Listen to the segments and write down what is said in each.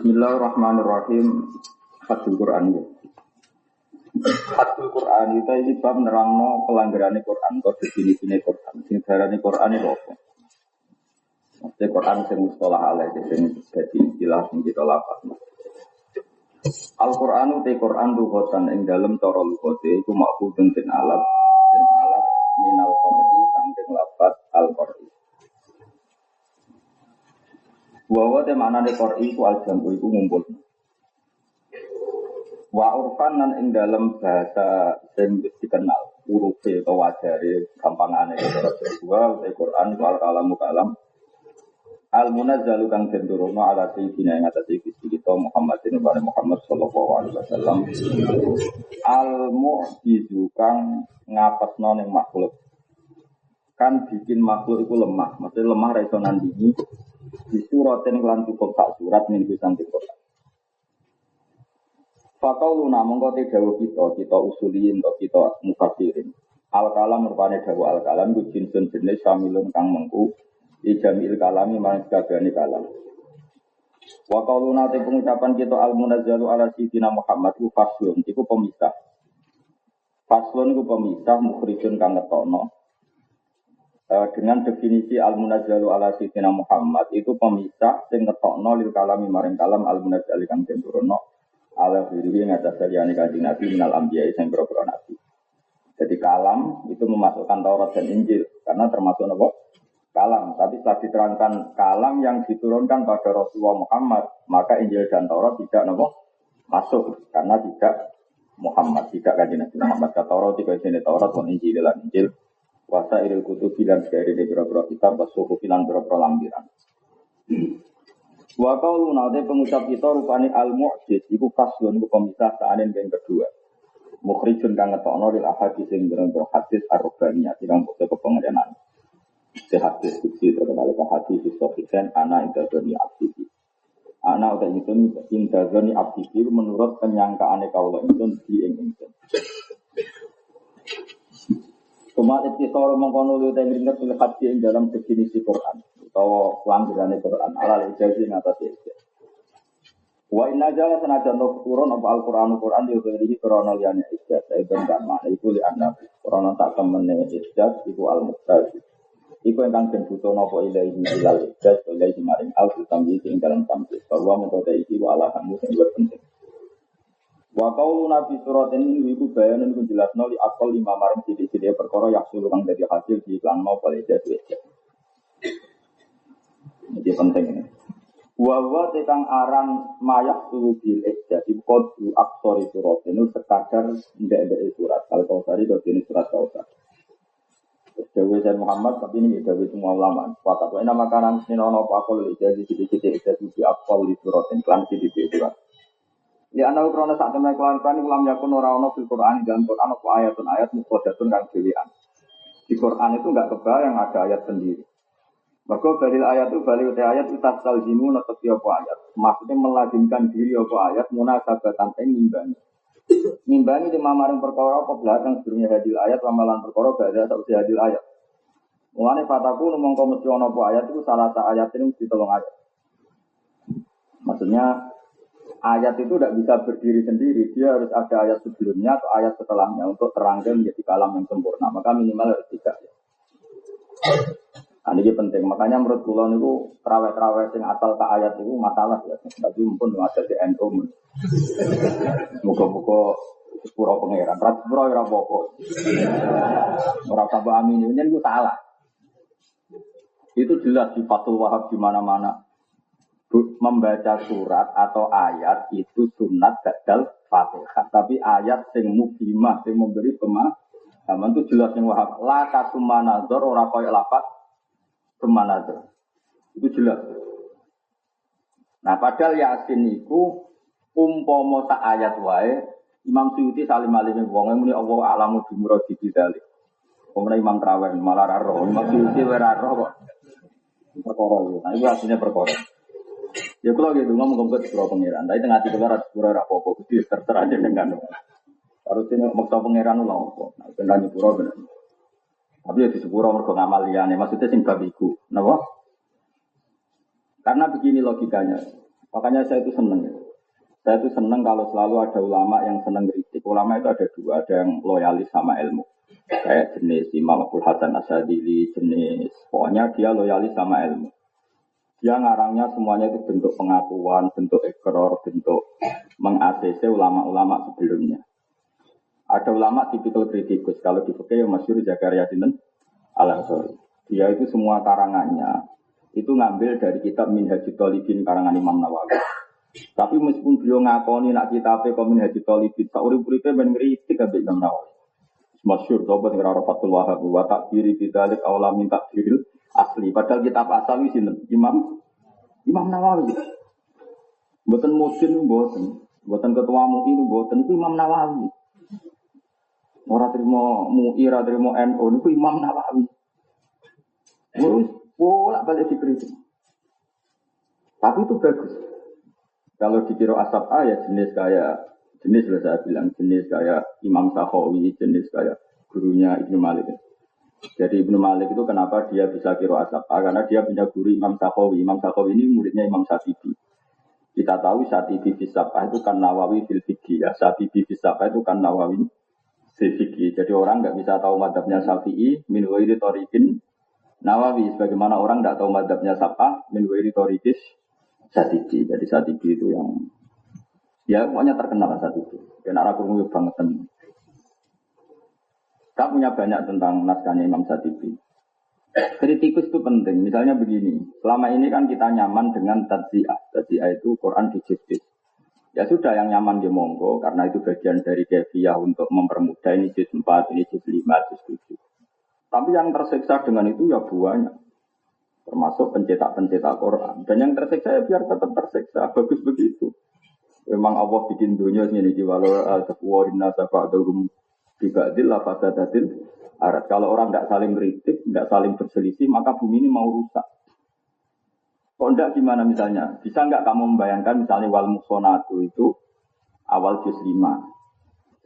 Bismillahirrahmanirrahim. Hadul Quran. Hadul Quran itu ini bab nerangno pelanggaran Quran atau definisi Quran. Sing darani Quran itu apa? Maksudnya Quran sing mustalah alaih sing dadi istilah sing kita lafazno. Al-Qur'anu te Quran lughatan ing dalem cara lughate iku makhudun tin alat minal qur'ani saking lafaz al-Qur'an. Wa te maknane Qur'an iku al-jam'u iku ngumpul. Wa urfan lan ing dalem bahasa sing dikenal urufe atau wajare gampangane cara Jawa te Quran iku al-kalamu kalam al-munazzalu kang cenderung ala sayyidina ing atase Gusti kita Muhammadin wa Muhammad sallallahu alaihi wasallam al-mu'jizu kang ngapesno ning makhluk kan bikin makhluk itu lemah maksudnya lemah ra iso nandingi disuraten lan cukup sak surat niku saking Quran faqauluna mongko te dawuh kita usuliyin to kita mufassirin al-kalam rupane dawuh al-kalam ku jinsun jenis samilun kang mengku ijamil kalami man kabehane kalam. Wa qauluna te pengucapan kita al-munazzalu ala sayyidina Muhammad ku faslun iku pemisah. Faslun iku pemisah mukhrijun kang ngetokno. Dengan definisi al-munazzalu ala sayyidina Muhammad itu pemisah sing ngetokno lil kalami maring kalam al-munazzali kang tenturono ala diri ngatas saliyane kanjeng Nabi minal anbiya sing boro-boro nabi. Jadi kalam itu memasukkan Taurat dan Injil karena termasuk apa? Kalam, tapi setelah diterangkan kalam yang diturunkan pada Rasulullah Muhammad, maka Injil dan Taurat tidak masuk karena tidak Muhammad, tidak kanjeng Nabi Muhammad. Kata Taurat tidak sini Taurat dan Injil dan Injil. Wasa iril kutub bilan sekali di beberapa kitab, basuhu bilan beberapa lampiran. Wa qauluna te pengucap kita rupani al-mu'jiz iku faslun ku pemisah saanen yang kedua. Mukhrijun kang ngetokno lil ahadits sing berang-berang hadis ar-rubbaniyah sing mbok kepengenan. Hadis suci terkenal ke hadis sofikan anak intazoni abdi. Anak udah itu intazoni abdi menurut penyangkaan kaulah itu diingin. Cuma episode mengkono lu yang ingat oleh hadis yang dalam definisi Quran atau pelanggaran Quran ala ijazah yang atas itu. Wa inna jala senajan turun apa Al-Quran diutuhi korona liannya ijazah. Saya berikan mana itu liannya korona tak temennya ijazah itu al-muqtazid. Iku ingkang den butuh napa ilahi ilal ijaz ilahi maring al-tamyiz ing dalam tamyiz bahwa mengkota iki wa ala kamu sing penting. Wa qaulu nabi surat ini iku bayanan ku jelasno li aqal lima maring sithik-sithik perkara yang sulung kang dadi hasil di iklan mau pada ijaz. Ini penting ini. Wa tekang aran mayak suhu bil ijaz iku kudu aksor surat ini sekadar ndak-ndak surat al-Kautsari kok ini surat Kautsar. Dewi Sayyid Muhammad tapi ini Dewi semua ulama. Wakat wa nama kanan sinono pakol jadi sedikit di akol di surat klan sedikit surat. Li ana ukrona sak temen klan ulam yakun ora ono fil Quran dan Quran apa ayat muqaddatun kang dhewean. Di Quran itu enggak kebayang ada ayat sendiri. Maka dalil ayat itu balik ayat itu tasal jimu netepi apa ayat. Maksudnya melazimkan diri apa ayat munasabatan nimbang. Nimbangi di mamaring perkara apa belakang sebelumnya hadil ayat ramalan perkara badha sausi hadil ayat. Mulane fataku mongko mesti ana apa ayat itu salah satu ayat ini mesti tolong ayat. Maksudnya ayat itu tidak bisa berdiri sendiri, dia harus ada ayat sebelumnya atau ayat setelahnya untuk terangkan menjadi kalam yang sempurna. Maka minimal harus 3 ya. Nah, ini penting. Makanya menurut kula niku traweh-traweh sing asal ke ayat itu masalah ya. Tapi mumpun ada di NU. Muga-muga sepuro pangeran. Ra sepuro ora apa-apa. Ora tambah amin ini niku salah. Itu jelas di Fathul Wahab di mana-mana. Membaca surat atau ayat itu sunat ba'dal Fatihah. Tapi ayat sing mufhimah sing memberi pemahaman itu jelas yang Wahab. La kasumanadzor ora koyo lafaz semanadzor. Itu jelas. Nah, padahal Yasin itu umpama sak ayat wae Imam Suyuti salim alime wong muni Allah alamu bi muradi dzalik. Pemenang Imam Trawen malah ra roh, Imam Suyuti ora roh kok. Perkara itu. Nah, itu asline perkara. Ya kalau gitu ngomong ke sepuro pangeran, tapi tengah tiga ratus sepuro apa-apa, itu terserah aja dengan. Harus ini maksa pangeran ulang apa, nah benar sepuro benar. Tapi ya di sepuro mereka ngamal liane, maksudnya sing bab iku, kenapa? Karena begini logikanya. Makanya saya itu seneng. Ya. Saya itu seneng kalau selalu ada ulama yang seneng kritik. Ulama itu ada dua, ada yang loyalis sama ilmu. Kayak jenis Imam Abdul Hasan Asyadili, jenis pokoknya dia loyalis sama ilmu. Dia ngarangnya semuanya itu bentuk pengakuan, bentuk ikrar, bentuk meng-ACC ulama-ulama sebelumnya. Ada ulama tipikal kritikus. Kalau di fikih yang masyhur Zakaria Sinten Al-Ansori. Dia itu semua karangannya itu ngambil dari kitab Minhajul Thalibin karangan Imam Nawawi. Tapi meskipun beliau ngakoni nak kitabnya kok Minhajul Thalibin, sauri-uripe ben ngritik ambek Imam Nawawi. Masyhur sobat ngira Fathul Wahhab wa takfiri bidzalik aula min takfiril asli. Padahal kitab asal iki sinten? Imam Nawawi. Mboten mudin mboten ketua MUI mboten itu Imam Nawawi. Ora trimo MUI, ora trimo NU niku Imam Nawawi. Terus bolak balik dikritik. Tapi itu bagus. Kalau dikira asap A ya jenis lah saya bilang jenis kayak Imam Sakhawi, jenis kayak gurunya Ibnu Malik. Jadi Ibnu Malik itu kenapa dia bisa kira asap A? Karena dia punya guru Imam Sakhawi. Imam Sakhawi ini muridnya Imam Syafi'i. Kita tahu Syatibi Fisapah itu kan Nawawi fil Fiqhi ya. Syatibi Fisapah itu kan Nawawi fil Fiqhi. Jadi orang nggak bisa tahu madhabnya Syafi'i min ghairi thoriqin Nawawi. Sebagaimana orang tidak tahu madhabnya Sapah min ghairi thoriqis Syatibi. Jadi Syatibi itu yang ya pokoknya terkenal saat itu. Dan arah kurung banget. Kita punya banyak tentang naskahnya Imam Syatibi. Kritikus itu penting. Misalnya begini, selama ini kan kita nyaman dengan tadziah. Tadziah itu Quran dijus-jus. Ya sudah yang nyaman di monggo, karena itu bagian dari kefiyah untuk mempermudah ini juz 4, ini juz 5, juz 7. Tapi yang tersiksa dengan itu ya banyak. Termasuk pencetak-pencetak Quran. Dan yang tersiksa ya biar tetap tersiksa. Bagus begitu. Memang Allah bikin dunia ini walau al-taqwa inna safa'atuhum bibadil lafazadatil arat. Kalau orang tidak saling kritik, tidak saling berselisih, maka bumi ini mau rusak. Kok enggak gimana misalnya? Bisa enggak kamu membayangkan misalnya wal musonatu itu awal juz 5.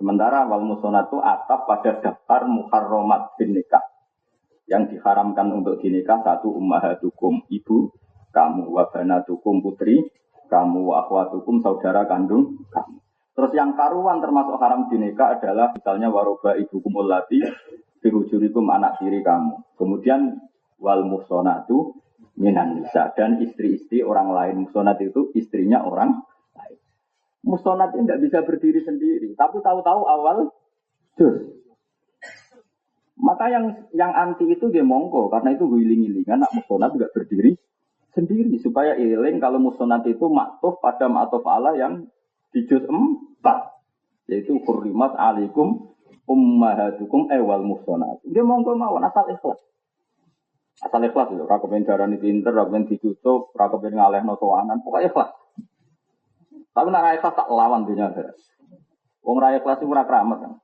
Sementara wal musonatu atap pada daftar muharramat bin nikah. Yang diharamkan untuk dinikah satu ummahatukum ibu kamu, wa banatukum putri kamu, wa akhwatukum saudara kandung kamu. Terus yang karuan termasuk haram dinikah adalah misalnya waroba ibukum ulati bihujurikum anak tiri kamu. Kemudian wal muhsonatu minan nisa dan istri-istri orang lain. Muhsonat itu istrinya orang lain. Muhsonat itu tidak bisa berdiri sendiri, tapi tahu-tahu awal juz. Maka yang anti itu dia monggo karena itu giling-gilingan nak muhsonat juga berdiri sendiri supaya iling kalau muhsonat itu maktuf pada maktuf Allah yang di juz 4 yaitu hurrimat alaikum ummahatukum wal muhsonat. Dia monggo mawon asal ikhlas. Asal ikhlas lho, ora kepen darani pinter, ora kepen dicucuk, ora kepen ngalehno sowanan, pokoke ikhlas. Tapi nek ra ikhlas tak lawan dunya akhirat. Wong ra ikhlas iku ora kramat kan.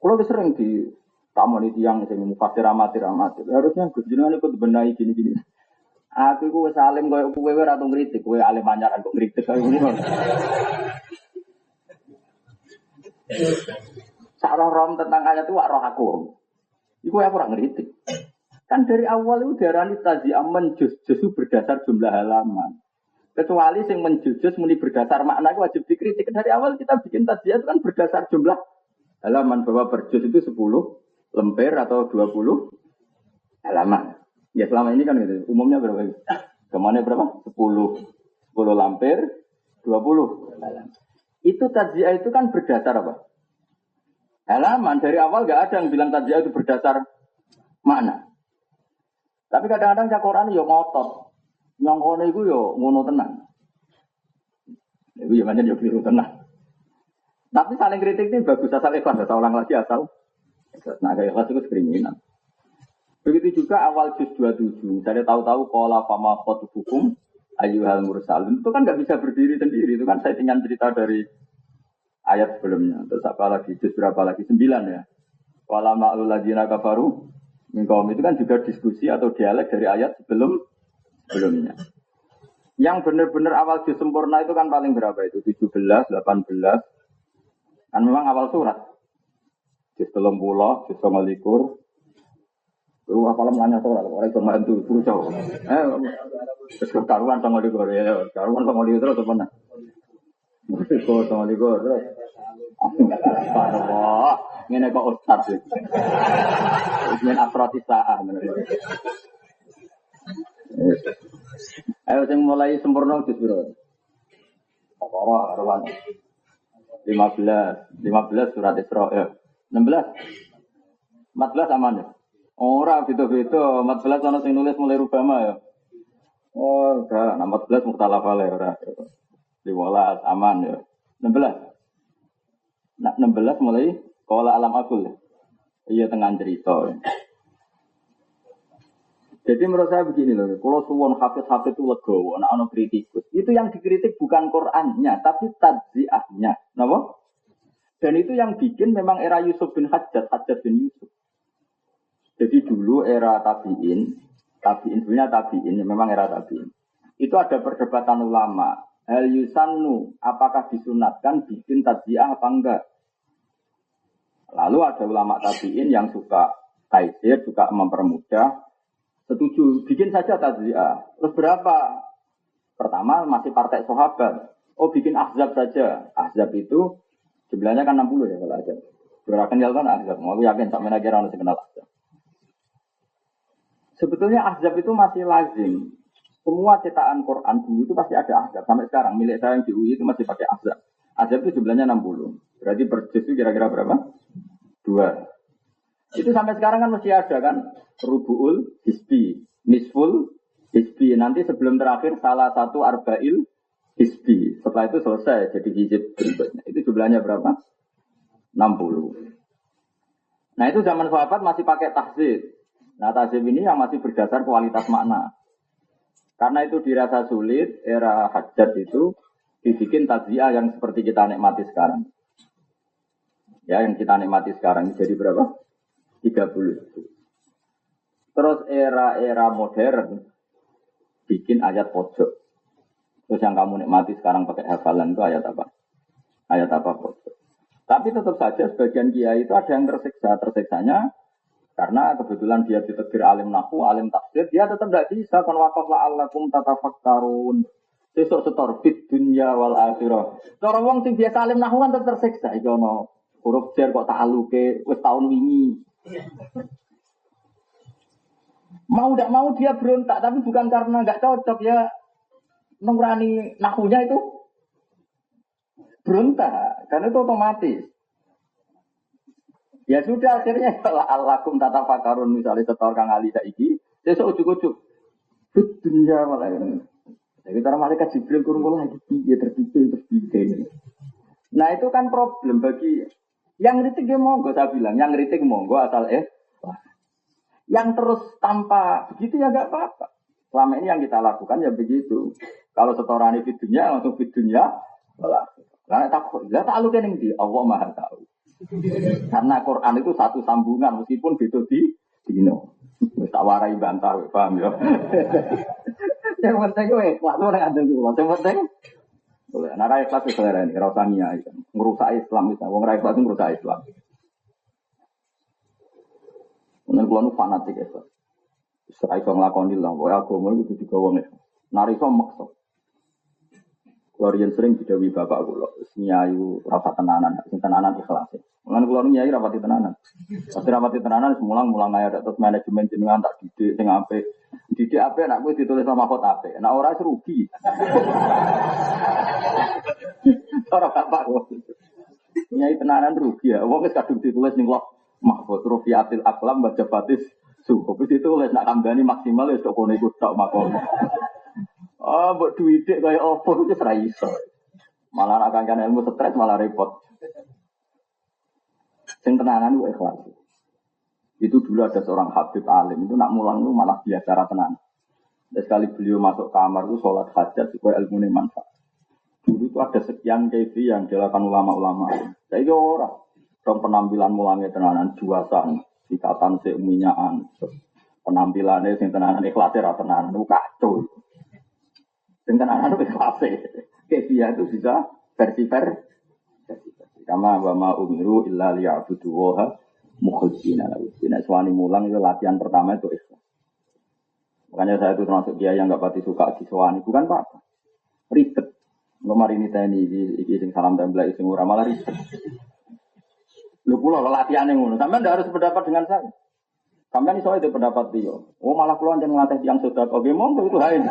Kulo wis sering di tamu iki yang sing mufasir amati. Harusnya Gus jenengan ikut benahi gini-gini. Aku iku wis alim koyo kowe ora tau ngritik, kowe alim anyar kok ngritik kaya ngono. Sarah rom tentang ayat itu roh aku. Iku aku ora ngritik. Kan dari awal itu diarani tadziah menjuz-juz berdasar jumlah halaman. Kecuali sing menjuz muni berdasar makna itu wajib dikritik. Dari awal kita bikin tadziah itu kan berdasar jumlah halaman bahwa per juz itu 10 lembar atau 20 halaman. Ya selama ini kan gitu. Umumnya berapa? Kemana berapa? 10 lembar 20 halaman. Itu tadziah itu kan berdasar apa? Halaman. Dari awal enggak ada yang bilang tadziah itu berdasar makna. Tapi kadang-kadang cakoran yo ngotot. Nyongkone iku yo ngono tenan. Iku yo pancen yo keliru tenan. Tapi saling kritik ini bagus asal ikhlas, asal ulang lagi asal. Nah, kayak ikhlas itu keringinan. Begitu juga awal juz 27. Saya tahu-tahu qala fama khatubukum ayyuhal mursalun. Itu kan enggak bisa berdiri sendiri. Itu kan saya tinggal cerita dari ayat sebelumnya. Terus apa lagi? Juz berapa lagi? 9 ya. Qala ma'lul ladzina kafaru min qaum itu kan juga diskusi atau dialek dari ayat sebelumnya. Yang benar-benar awal juz sempurna itu kan paling berapa itu? 17, 18. Kan memang awal surat. Juz 30, juz 29. Lu apalah nanya soal orang itu bantu bocah. Terus karuan sama ligo ya, karuan sama ligo terus apa nah? Ligo sama ligo terus. Wah, ngene kok ustaz. Wis afroti saah menurut. Ayo sing mulai sempurna wis piro? Apa karuan? 15 surat Isra ya. 16 14 aman ya. Ora beda-beda, 14 ana sing nulis mulai Rubama ya. Oh, enggak, 14 Mukhtalaf ale ora. 15 aman ya. 16. Nah, 16 mulai Qala alam akul. Iya tengah cerita. Jadi menurut saya begini loh, kalau suwon hafid-hafid itu legowo, ana kritikus. Itu yang dikritik bukan Qur'annya, tapi tadziahnya. Napa? Dan itu yang bikin memang era Yusuf bin Hajjaj bin Yusuf. Jadi dulu era tabi'in sebenarnya tabi'in, memang era tabi'in. Itu ada perdebatan ulama. Hal yusannu, apakah disunatkan bikin tadziah apa enggak? Lalu ada ulama tabi'in yang suka taisir, suka mempermudah. Setuju, bikin saja tadziah. Terus berapa? Pertama masih partai sahabat. Oh bikin ahzab saja. Ahzab itu jumlahnya kan 60 ya kalau ahzab. Gerakan Yalkan ahzab. Mau yakin sampai lagi orang yang kenal ahzab. Sebetulnya ahzab itu masih lazim. Semua cetakan Quran dulu itu pasti ada ahzab. Sampai sekarang milik saya yang di UI itu masih pakai ahzab. Ahzab itu jumlahnya 60. Berarti per juz itu kira-kira berapa? 2. Itu sampai sekarang kan masih ada kan rubu'ul hisbi, nisful hisbi. Nanti sebelum terakhir salah satu arba'il hisbi. Setelah itu selesai jadi hizib berikutnya. Itu jumlahnya berapa? 60. Nah itu zaman sahabat masih pakai tahzib. Nah tahzib ini yang masih berdasar kualitas makna. Karena itu dirasa sulit, era Hajjaj itu dibikin tadziah yang seperti kita nikmati sekarang. Ya yang kita nikmati sekarang jadi berapa? 30. Terus era modern bikin ayat pojok. Terus yang kamu nikmati sekarang pakai hafalan itu ayat apa? Ayat apa pojok. Tapi tetap saja sebagian kiai itu ada yang tersiksa. Tersiksanya karena kebetulan dia ditegur alim nahwu, alim tafsir, dia tetap tidak bisa kon waqaf la'allakum tatafakkarun. Sesuk setor fit dunya wal akhirah. Cara wong sing biasa alim nahwu kan tetap tersiksa. Iki ono huruf jar kok ta'aluke wis tahun wingi. Mau tidak mau dia berontak, tapi bukan karena nggak cocok ya. Nurani nahunya itu berontak, karena itu otomatis. Ya sudah akhirnya kalau alakum tatafakarun misalnya setor kang ali saiki, besok ujuk-ujuk dunia malah. Jadi cara malaikat Jibril kurung lagi ya terpikir. Nah itu kan problem bagi yang kritik ya monggo, saya bilang yang kritik monggo asal yang terus tanpa begitu ya nggak apa-apa. Selama ini yang kita lakukan ya begitu. Kalau setoran videonya langsung videonya, karena takut. Lihat tak lupa yang di Allah Maha Tahu. Karena Quran itu satu sambungan meskipun beda di dino. Tak warai bantah, paham ya. Yang penting gue, waktu orang ada dulu. Yang penting, nah rakyat kelas itu selera ini, rasanya ngerusak Islam misalnya. Wong rakyat kelas itu ngerusak Islam. Kemudian kalau nu fanatik ya, serai so ngelakoni lah, bahwa agama itu juga wong itu, nari so maksa. Keluarga sering didawi bapak kulo, nyayu rasa tenanan ikhlas. Kemudian kalau nu nyai rapati tenanan, pasti rapati tenanan, mulang aja terus manajemen jenengan tak didik apa anak gue ditulis sama kota apa, nah orang rugi. Orang bapak gue, nyai tenanan rugi ya, wong kadung ditulis nih loh. Mahfud rufiatil aklam baca batis suhu. Habis itu oleh nak kambani maksimal ya sok kono ikut tak makom. Buat duit kayak opo itu serai iso. Malah nak kangen ilmu stres malah repot. Sing tenanan itu ikhlas. Itu dulu ada seorang habib alim itu nak mulang itu malah biasa tenan. Dan sekali beliau masuk kamar itu sholat hajat supaya ilmu ini manfaat. Dulu itu ada sekian kefi yang dilakukan ulama-ulama. Saya orang. Dong penampilan mulangnya tenanan juasan, ikatan seuminyaan, penampilannya sing tenanan ikhlasnya tenanan itu kacau. Sing tenanan itu ikhlasnya, dia itu bisa versi. Kama wa ma umiru illa liya'budu waha mukhlishina lahu. nek suwani mulang itu latihan pertama itu ikhlas. Makanya saya itu termasuk dia yang nggak pati suka di suwani, bukan apa-apa. Ribet. Nomor ini tani iki sing salam tempel sing ora malah ribet. Lu kula latihan ngono. Sampeyan ndak harus berpendapat dengan saya. Sampeyan iso itu pendapat dia. Oh malah kula njen ngelatih tiyang sedekah. Oke, monggo itu hain.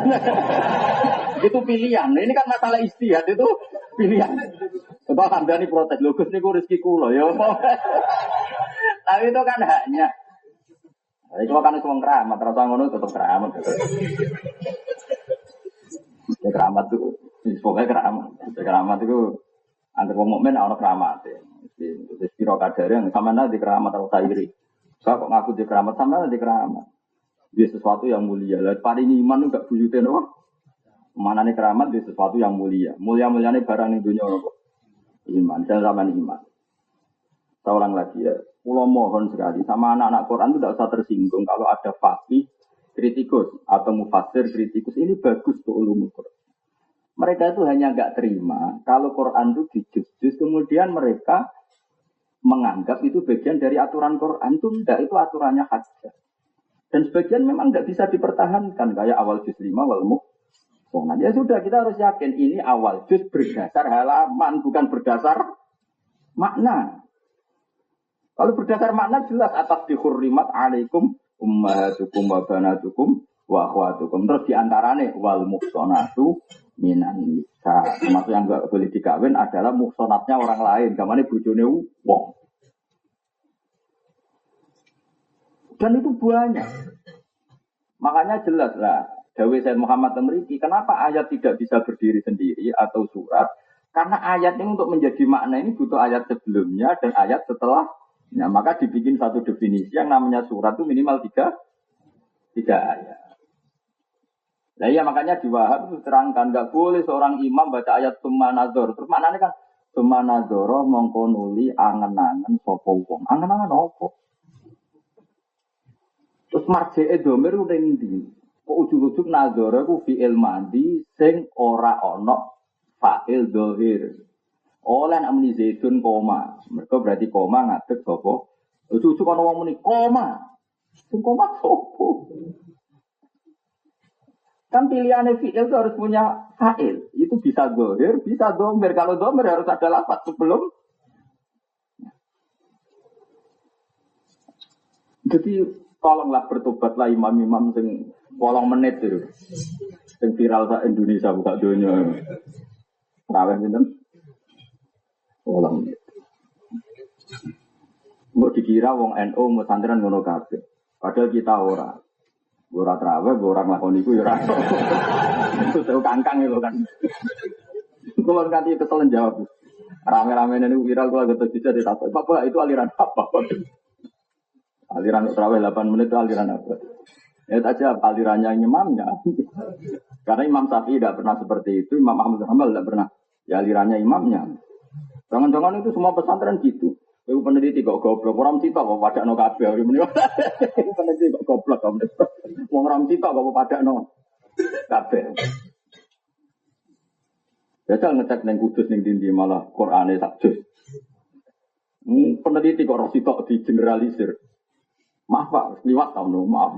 Itu pilihan. Ini kan masalah istihad itu pilihan. Kalau Hamdani protes, lho Gus niku rezeki kula ya. Tapi itu kan haknya. Jadi kalau kan wong keramat, rasa ngono tetep keramat. Ya keramat itu, pokoknya keramat. Keramat itu antar wong mukmin ana keramat. Wis pira kadare yang sampeyan di keramat atau sairi. Saya kok ngaku di keramat sampeyan di keramat. Dia sesuatu yang mulia. Lah paling iman enggak buyute napa? Manane keramat dia sesuatu yang mulia. Mulia-muliane barang ning dunya apa? Iman, dan zaman iman. Saya ulang lagi ya. Pulau mohon sekali sama anak-anak Quran itu tidak usah tersinggung kalau ada faqih kritikus atau mufassir kritikus. Ini bagus untuk ulumul Quran. Mereka itu hanya nggak terima kalau Quran itu dijus-jus kemudian mereka menganggap itu bagian dari aturan Quran. Itu tidak, itu aturannya hajjah. Dan sebagian memang tidak bisa dipertahankan kayak awal juz 5 wal muhsanat. Ya sudah, kita harus yakin ini awal juz berdasar halaman bukan berdasar makna. Kalau berdasar makna jelas atas dihurrimat alaikum ummahatukum wa banatukum wa akhwatukum. Terus diantaranya wal muhsanatu minan nisa. Termasuk yang enggak boleh dikawin adalah muhsanatnya orang lain. Gamane bojone wong. Dan itu banyak. Makanya jelas lah dawuh Sayyid Muhammad Tamriki, kenapa ayat tidak bisa berdiri sendiri atau surat? Karena ayat ini untuk menjadi makna ini butuh ayat sebelumnya dan ayat setelah. Nah, maka dibikin satu definisi yang namanya surat itu minimal tiga ayat. Nah iya makanya di Wahab itu terangkan nggak boleh seorang imam baca ayat Tsumma Nadhor. Terus maknanya kan Tsumma Nadhoro mongko nuli angen-angen sapa wong. Angen-angen apa? Terus marjee domir udah ndi? Kok ujug-ujug Nadhoro ku fi'il mandi sing ora ana fa'il dhahir. Oleh nak muni zaitun koma. Mereka berarti koma ngadeg sapa? Ujug-ujug ana wong muni koma. Sing koma sapa? Kan pilihannya fi'il itu harus punya fa'il. Itu bisa dhahir, bisa dhamir. Kalau dhamir harus ada lafaz sebelum. Jadi tolonglah bertobatlah imam-imam sing 8 menit itu. Sing viral sak Indonesia buka dunia. Raweh pinten? 8 menit. Mbok dikira wong NU pesantren ngono kabeh. Padahal kita ora. Ora traweh, ora nglakoni iku ya ora. Itu tau kangkang itu kan. Kulo kanthi kesel jawab. Rame-rame niku viral kula getek bisa ditakok. Bapak itu aliran apa? Aliran traweh 8 menit itu aliran apa? Ya saja alirannya imamnya. Karena Imam Syafi'i tidak pernah seperti itu, Imam Ahmad bin Hanbal tidak pernah. Ya alirannya imamnya. Jangan-jangan itu semua pesantren gitu. Ibu peneliti kok goblok, orang cita kok pada no kabeh. Ibu peneliti kok goblok, orang cita kok pada no kabeh. Biasa ngecek neng kudus neng dindi malah Qur'ane sakjus. Peneliti kok orang cita di generalisir. Maaf Pak, liwat tamu, maaf.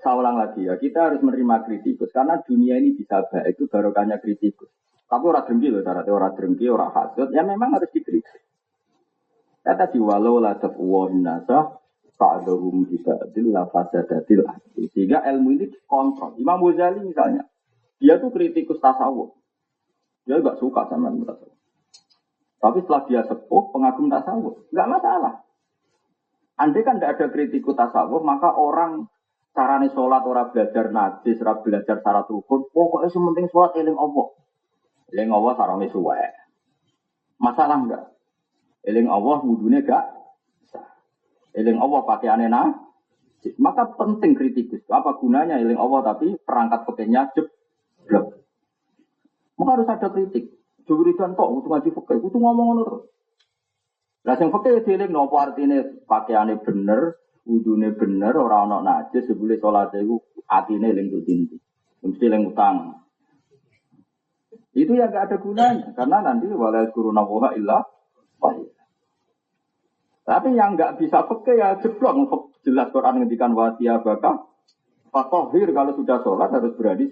Saya ulang lagi ya, kita harus menerima kritikus karena dunia ini bisa baik itu barokahnya kritikus. Tapi orang drengki loh, syaratnya orang drengki, orang hasud, ya memang harus dikritik. Kata di walau la tafwahin nasa fa'adahum diba'adil la fasadatil ahli. Sehingga ilmu ini dikontrol. Imam Ghazali misalnya, dia tuh kritikus tasawuf. Dia gak suka sama ilmu tasawuf. Tapi setelah dia sepuh, pengagum tasawuf, gak masalah. Andai kan tidak ada kritikus tasawuf, maka orang carane sholat, orang belajar najis, orang belajar syarat rukun, pokoknya sementing sholat eling Allah. Eling Allah sarangnya suwe. Masalah enggak? Eling Allah wudhunya enggak? Eling Allah pakaiannya najis. Maka penting kritikus. Apa gunanya eling Allah tapi perangkat pakainya jeblok. Maka harus ada kritik. Juridan kok untuk ngaji fikih, itu ngomong terus. Lah sing fikih dieling nopo artine pakaiane bener, wudune bener, ora ana najis, sebule salate iku atine eling dinti. Mesti eling utang. Itu ya enggak ada gunanya karena nanti wala kuruna wa illa wahid. Tapi yang nggak bisa fikih ya jeblok. Jelas Quran ngendikan wasiya baka. Fatohir kalau sudah sholat harus berani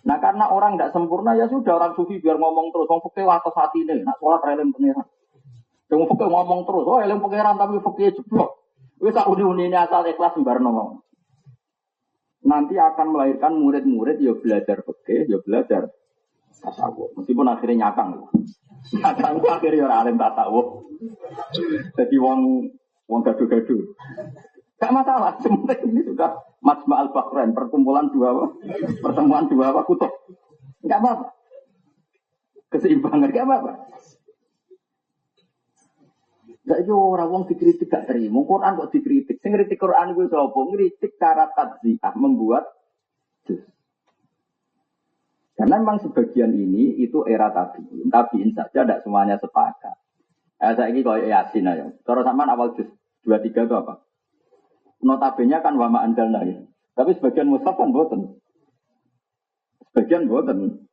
Nah karena orang tidak sempurna ya sudah orang sufi biar ngomong terus. Orang fikih atas hati ini. Nak sholat eling pengiran. Yang fikih ngomong terus. Oh eling pengiran tapi fikih jeblok. Wis sak uni-uni ini asal ikhlas sembar ngomong. Nanti akan melahirkan murid-murid ya belajar fikih, ya belajar tasawuf. Meskipun akhirnya nyakang. Nyakang akhirnya orang alim tasawuf. Jadi wong gaduh-gaduh. Gak masalah, sebenarnya ini sudah Majma' al-Bahrain, pertemuan dua kutub. Gak apa-apa. Keseimbangan gak apa-apa. Gak ada orang wong dikritik gak terima. Quran kok dikritik. Sing ngritik Quran gue sapa? Ngritik cara tadziah membuat juz. Karena memang sebagian ini itu era tabi'in saja tidak semuanya sepakat. Saya ini kalau Yasin aja. Cara sampean awal juz 23 itu apa? Notabene kan wama andalna ya. Tapi sebagian mushaf kan boten. Sebagian boten.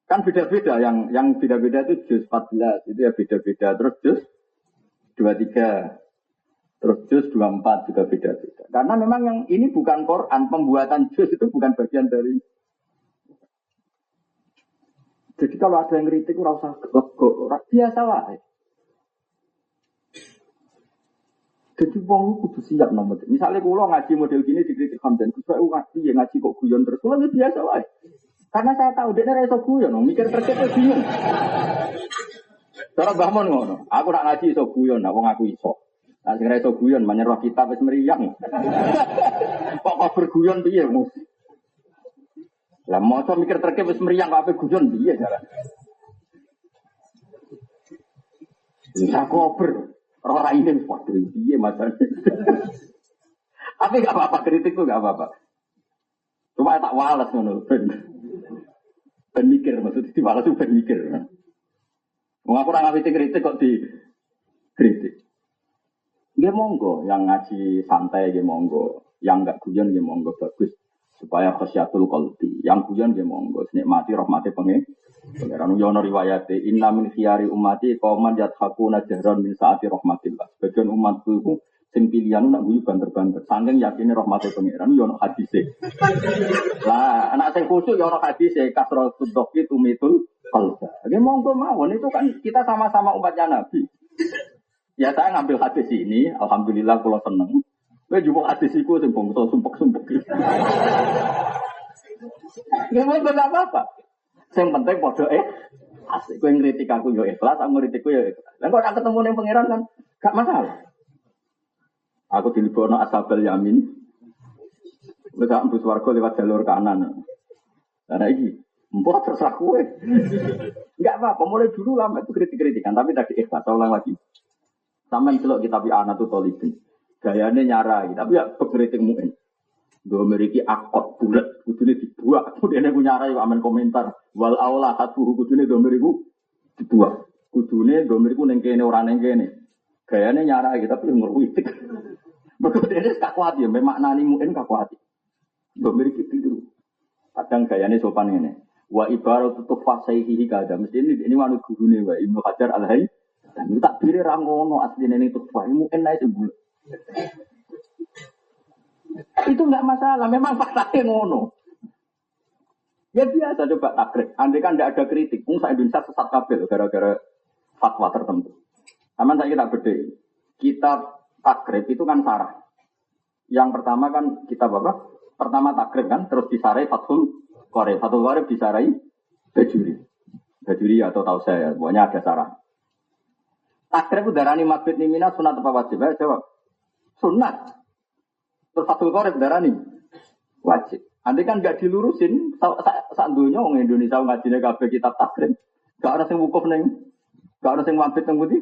Kan beda-beda yang beda-beda itu juz 14 itu ya beda-beda terus juz 23 terus juz 24 juga beda-beda. Karena memang yang ini bukan Quran, pembuatan juz itu bukan bagian dari. Jadi kalau ada yang kritik ora usah biasa wae. Jadi wong kudu siap nomor. Misalnya kula ngaji model gini dikritik Hamdan, kuwi ngaji ya ngaji kok guyon terus. Kula biasa wae. Karena saya tahu dia ora iso guyon, mikir terkait bingung. Cara Mbah Mun ngono, aku nak ngaji iso guyon, nak wong aku iso. Nah sing ora iso guyon menyerah kitab wis mriyang. Kok berguyon piye, Mus? Lah maca mikir terkait wis mriyang kok ape guyon piye jalan. Bisa kober. Orang ini waduh piye macane. Tapi enggak apa-apa kritik tuh enggak apa-apa. Cuma tak walas ngono ben mikir maksud diwales ben mikir. Wong aku ora ngawiti kritik kok di kritik. Nggih monggo yang ngaji santai nggih monggo, yang enggak guyon nggih monggo bagus supaya khasyatul qalbi. Yang guyon nggih monggo nikmati rahmate Pengiran yono riwayate inna min khiyari ummati qauman yathaquna jahran min saati rahmatillah. Sebagian umatku iku sing pilihan nak guyu banter-banter. Saking yakine rahmate pengiran yono hadise. Lah anak sing khusyuk yono hadise kasratud dzikri tumitul qalba. Nggih monggo mawon itu kan kita sama-sama umatnya Nabi. Ya saya ngambil hadis ini, alhamdulillah kula seneng. Kowe juga hadis iku sing bangsa sumpek-sumpek. Nggih monggo enggak apa-apa. Yang penting podo asik. Kau yang ngeritik aku yo ikhlas, aku ngeritik yo ikhlas. Dan kalau nak ketemu dengan pangeran kan gak masalah. Aku dilibono ashabal yamin. Kita ambus warga lewat jalur kanan. Karena ini empuk terserah kue. Enggak apa-apa. Mulai dulu lama itu kritik-kritikan, tapi tadi ikhlas. Saya ulang lagi. Sampai celok kita anak tu tolibin. Gayanya nyarai, tapi ya berkritik mu'in. Dua memiliki akot bulat, kudune dibuat. Kemudian aku nyarai aman komentar. Wal aula hatuhu kudune dua memiliki dibuat. Kudune dua memiliki nengkene orang nengkene. Gayanya nyarai, tapi ngeruitik. Kemudian tak kuat ya, memang nani mungkin tak kuat. Dua memiliki tidur. Kadang gayanya sopan ini. Wa ibarat tutup fasaihi kada. Mesti ini manut gurune wa Ibnu Hajar al-Hayy. Dan itu tak pilih rangono aslinya ini tuh mungkin naik sebulan. Itu enggak masalah, memang faktanya ngono. Ya biasa coba takrib. Andai kan tidak ada kritik, Indonesia sesat kabel gara-gara fatwa tertentu. Aman saya kita beda. Kita takrib itu kan sarah. Yang pertama kan kita apa? Pertama takrib kan, terus disarai Fathul Qorib. Fathul Qorib disarai Bajuri. Bajuri atau tahu saya, pokoknya ada sarah. Takrib udarani mabit nimina sunat apa wajib? Jawab. Sunat. Terus Fathul Qorib darani wajib. Andai kan nggak dilurusin, saat dunia orang Indonesia ngajinya kabeh kitab takrib, nggak ada yang wukuf neng, nggak ada yang mabit neng putih.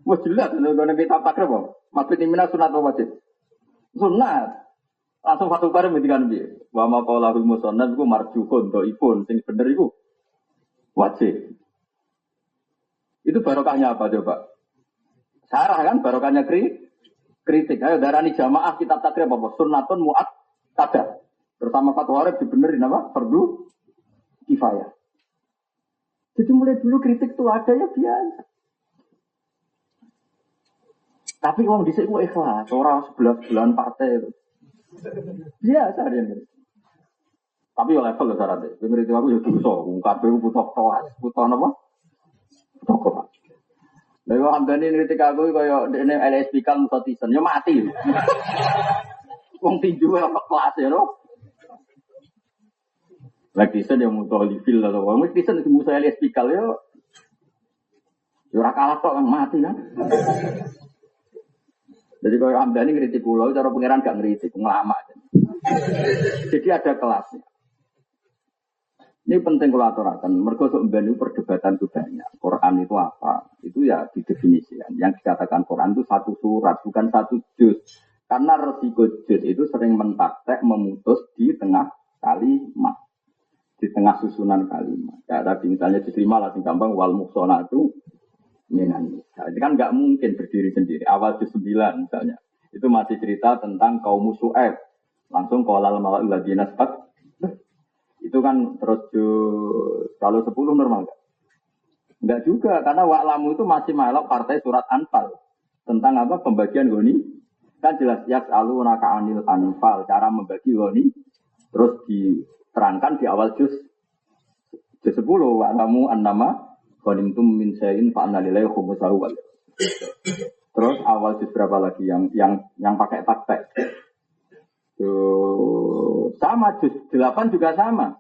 Wah jelas, kalau kitab takrib apa? Mabit nimina sunat apa wajib? Sunat. Langsung Fathul Qorib ngendikan piye? Wa ma qaulul musannaf iku marjuhun dhaifun, sing bener iku wajib. Itu barokahnya apa coba? Sarah kan barokahnya kritik. Ayo darani jamaah kitab takrib apa? Sunnatun mu'akkadah. Bersama Fathul Qorib dibenerin apa? Fardu kifayah. Jadi mulai dulu kritik itu ada ya biasa. Tapi wong dhisik ku ikhlas, ora sebelah-sebelahan partai. Biasa dia. Tapi yo level lho syaratnya. Kowe ngerti aku yo dosa, wong kabeh butuh kelas, butuh napa? Butuh kelas. Lha kok ambane ngerti aku kaya dene LSP kan mutisen, yo mati. Wong tinju apa kelas ya lho. Lagi sen yang mutuh livil lho. Wong mutisen itu musuh LSP kal yo. Yo ora kalah tok kan mati kan. Jadi kalau Hamdani ngeritik pulau, cara pengiran gak ngeritik, ngelama. Jadi ada kelasnya. Ini penting kalau aturakan. Mergo sebenarnya perdebatan itu banyak. Quran itu apa? Itu ya didefinisikan. Yang dikatakan Quran itu satu surat, bukan satu juz. Karena resiko juz itu sering mentaktek, memutus di tengah kalimat. Di tengah susunan kalimat. Ya, tadi misalnya juz 5 lah, gampang, wal muhsonatu minan nisa. Itu kan nggak mungkin berdiri sendiri. Awal juz 9 misalnya. Itu masih cerita tentang kaum Syuaib. Langsung qala al-mala'ul ladzina istak. Itu kan terus kalau 10 normal enggak? Enggak juga karena wa'lamu itu masih malak partai surat Anfal. Tentang apa? Pembagian goni. Kan jelas yas'alunaka 'anil anfal, cara membagi goni. Terus diterangkan di awal juz 10 wa'lamu annama ghanimtum min syai'in fa anna lillahi khumsahu wal. Terus awal juz berapa lagi yang pakai taktek? Sama juz 8 juga sama.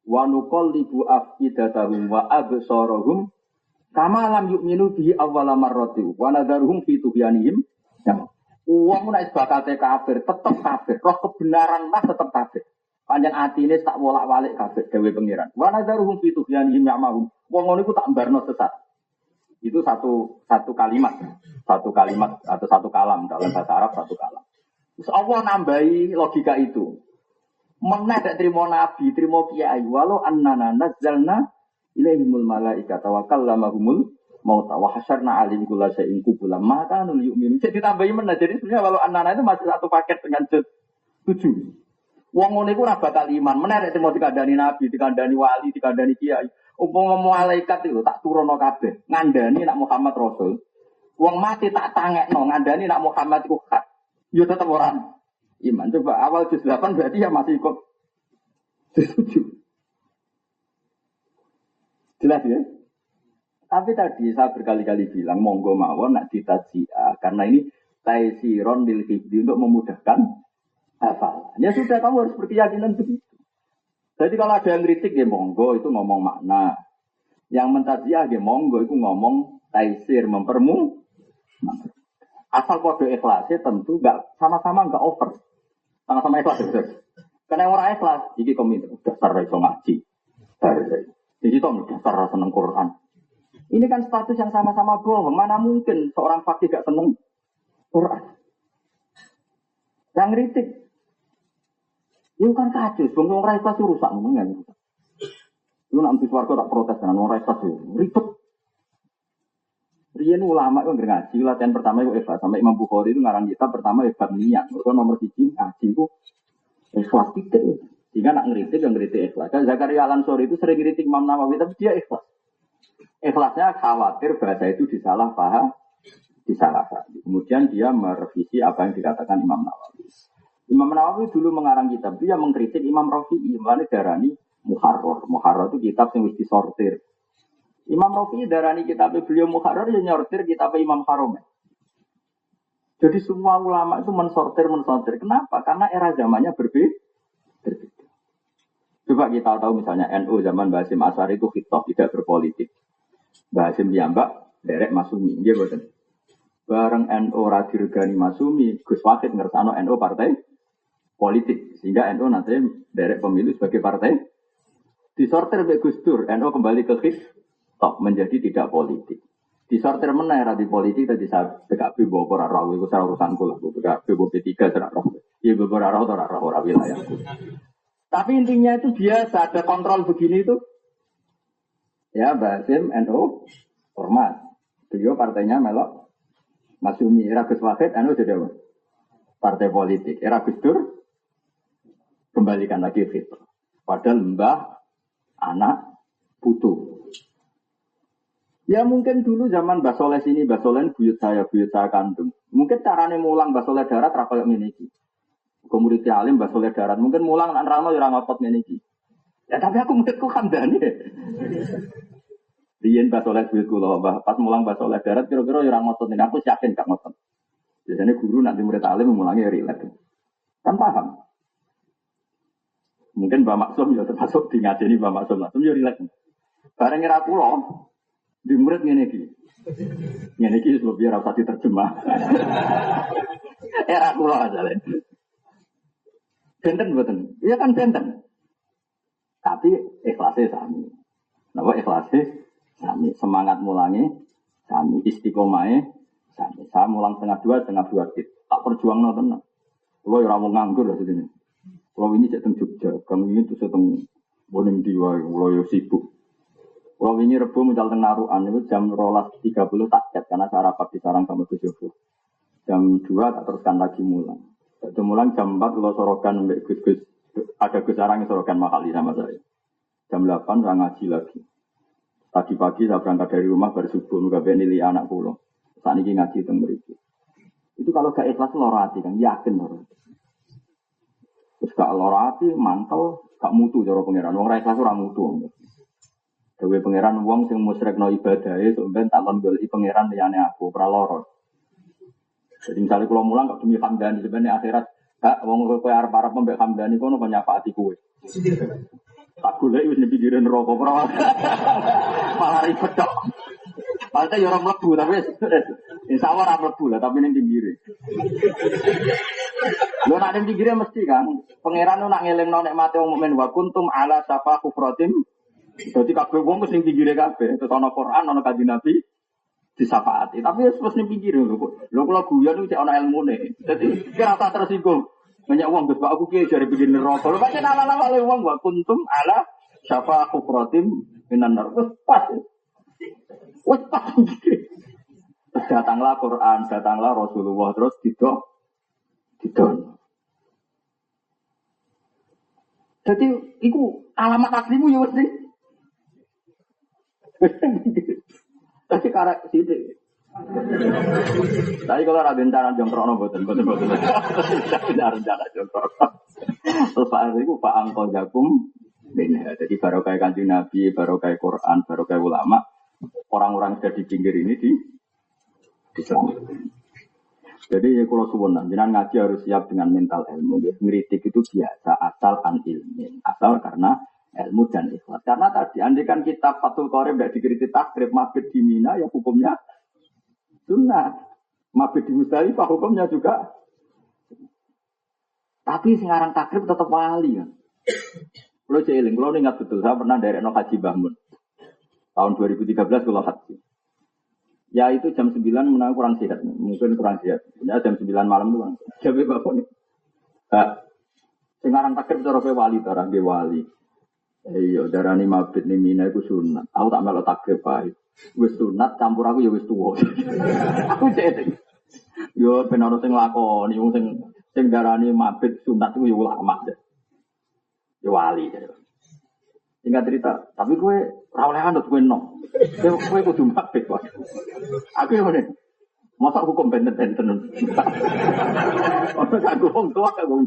Wa nuqallibu afidatahum wa absarahum kama lam yu'minu bihi awwala marrati wa nadharuhum fi tughyanihim. Ya. Wong nek bakate kafir, tetep kafir. Roh kebenaran mah tetep kafir. Panjang atine tak wolak-walik kafir dewe pangeran. Wa nadharuhum fi tughyanihim ya'mahum. Wong ngono iku tak mbarno sesat. Itu satu kalimat atau satu kalam dalam bahasa Arab satu kalam. Terus Allah nambahi logika itu. Meneh dak trimo nabi, trimo kiai, walau annana nazzalna ilaihimul malaikata wa kallamahumul mauta wa hasyarna alim kulla syai'in qubula ma kanu yu'minu. Jadi ditambahi meneh. Jadi sebenarnya walau annana itu masih satu paket dengan juz 7. Wong ngene iku ora bakal iman. Meneh nek trimo dikandani nabi, dikandani wali, dikandani kiai. Umpama malaikat itu tak turono kabeh. Ngandani nak Muhammad Rasul. Wong mati tak tangekno ngandani nak Muhammad iku hak. Yo tetep ora iman. Coba awal juz 8 berarti ya masih ikut juz 7. Jelas ya? Tapi tadi saya berkali-kali bilang monggo mawon nak ditajia karena ini taisiron bil hifdi untuk memudahkan hafal. Ya sudah kamu harus berkeyakinan begitu. Jadi kalau ada yang kritik ya monggo itu ngomong makna. Yang mentajiah ya monggo itu ngomong taisir mempermu. Asal kode ikhlasnya tentu enggak sama-sama enggak over. Sama-sama ikhlas ya. Karena orang ikhlas iki komitmen dasar iso ngaji. Jadi itu dasar seneng Quran. Ini kan status yang sama-sama bohong. Mana mungkin seorang fakih enggak seneng Quran? Yang kritik itu kan kacau, sebelum orang ikhlas itu rusak ngomongnya. Itu nanti suarga tak protes dengan orang ikhlas itu ribet. Rian ulama itu ngaji, latihan pertama itu ikhlas. Sampai Imam Bukhari itu ngarang kitab pertama ikhlas niat. Mereka nomor 1 ngaji itu ikhlas titik. Jika nak ngeritik, yang ngeritik ikhlas. Kan Zakaria Al-Ansori itu sering ngeritik Imam Nawawi, tapi dia ikhlas. Ikhlasnya khawatir bahasa itu disalah paham, disalah paham. Kemudian dia merevisi apa yang dikatakan Imam Nawawi. Imam Nawawi dulu mengarang kitab, dia mengkritik Imam Rafi'i, mulane darani Muharrar. Muharrar itu kitab yang harus disortir. Imam Rafi'i darani kitab beliau Muharrar, yang nyortir kitab Imam Haram. Jadi semua ulama itu mensortir. Kenapa? Karena era zamannya berbeda. Coba kita tahu misalnya NU zaman Mbah Hasyim Asy'ari itu khitab, tidak berpolitik. Mbah Hasyim piyambak derek Masumi, nggih mboten. Bareng NU ora diregani Masumi, Gus Wahid ngersano NU partai politik, sehingga NU nanti derek pemilu sebagai partai disortir oleh Gus Dur, NU kembali ke khitab menjadi tidak politik. Disortir meneh ra di politik tadi saya PKB bawa ora rawi iku ora urusanku lah, PKB bawa P3 ora rawi. Ya bawa ora rawi ora wilayahku. Tapi intinya itu biasa ada kontrol begini itu. Ya, Basim NU hormat. Beliau partainya melok Masumi, era Gus Wahid NU jadi apa? Partai politik. Era Gus Dur kembalikan lagi khitab. Padahal mbah, anak, putu. Ya mungkin dulu zaman Mbah Soleh sini, Mbah Soleh buyut saya kandung. Mungkin caranya mulang Mbah Soleh darat rakyat meniki. Kemudian alim Mbah Soleh darat. Mungkin mulang anak rano yang ngotot meniki. Ya tapi aku muridku kandani. Riyen Mbah Soleh buyut kula, pas mulang Mbah Soleh darat kira-kira orang ngotot ini. Aku yakin gak ngotot. Biasanya guru nanti murid alim memulangnya rileks. Kan paham. Mungkin Mbak Maksum ya termasuk di ngajeni Mbak Maksum ya rileks. Bareng ngira kula di murid ngene iki. Ngene iki sebab biar ora diterjemah. Era kula ajale. Benten mboten. Iya kan benten. Tapi ikhlasnya sami. Napa ikhlasnya sami, semangat mulangi sami, istiqomahe sami. Saya mulang setengah dua tit. Tak perjuangno tenan. Kula ora mau nganggur lho sini. Kula ini cek teng Jogja, kami ini tuh seteng boning diwa, kula yo sibuk. Kula ini Rebo muncul teng Narukan itu jam 12.30 tak chat karena saya rapat di sarang sama Gus Joko. Jam 2 tak teruskan lagi mulang. Itu mulang jam 4 kula sorokan mbek Gus. Ada Gus Sarang yang sorokan mahali sama saya. Jam 8 saya ngaji lagi. Tadi pagi saya berangkat dari rumah baru subuh nggak nilai anak kula. Saat ini ngaji teng mriki. Itu kalau gak ikhlas lara ati kan yakin lara. Terus gak lara ati mantel gak mutu cara pangeran. Wong ra ikhlas ora mutu. Dewe pangeran wong sing musyrikno ibadahe sok ben tak goleki pangeran liyane aku ora lara. Jadi misalnya kalau mulang gak demi hamdani sebenarnya akhirat gak wong kowe arep-arep mbek hamdani kono kok nyafaati kowe. Tak golek wis pikirin rokok ora. Malah ribet tok. Padahal ya orang mlebu tapi insya Allah orang mlebu lah tapi ning pinggire. Lho nek ning pinggire mesti kan pangeran nak ngelingno nikmate wong mukmin wa kuntum ala safa kufratin. Dadi kabeh wong mesti ning pinggire kabeh. Terus ana Quran ana kanjeng Nabi disafaati. Tapi wis ning pinggire lho. Lho kula guyon iki ana ilmune. Dadi kira tak tersinggung. Banyak wong Gus, aku kiye jare bikin neraka. Lho pancen ala-ala wong wa kuntum ala safa kufratin minan nar. Wis pas. Wes pas iki. Datanglah Quran, datanglah Rasulullah terus didon. Jadi iku alamat aslimu ya wis. Tapi karek sithik. Tapi kalau ada rencana jongkrokno boten. Tidak rencana jongkrokno. Terus Pak itu Pak Angko Jakum bene. Jadi barokah Kanjeng Nabi, barokah Quran, barokah ulama. Orang-orang sudah di pinggir ini diselamatkan. Jadi kalau suwun jenengan ngaji harus siap dengan mental ilmu. Ngeritik itu biasa asal an ilmin, asal karena ilmu dan ikhlas. Karena tadi andikan kitab Fathul Qorib tidak dikritik takrib mabit di Mina ya hukumnya sunnah. Mabit di Musdalifah hukumnya juga. Tapi sekarang takrib tetap wali kan. Kalau jeeling, kalau ingat betul saya pernah dari Haji Bahmun. Tahun 2013 kalau haji. Ya itu jam 9 menang kurang sehat. Mungkin kurang sehat. Ya jam 9 malam itu kan. Jadi bapak nih. Sekarang takdir cara wali. Tarang dia wali. Iya darani mabit nih mina itu sunat. Aku tak melok takdir baik. Wis sunat campur aku ya wis tua. Aku jadi. Yo penaro sing lakoni. Sing darani mabit sunat itu ya ulama. Ya wali. Singkat cerita, tapi gue rawleh anut gue no. Gue kudu mabit kok. Aku yang mana? Masa hukum benten-benten. Aku wong tua aku.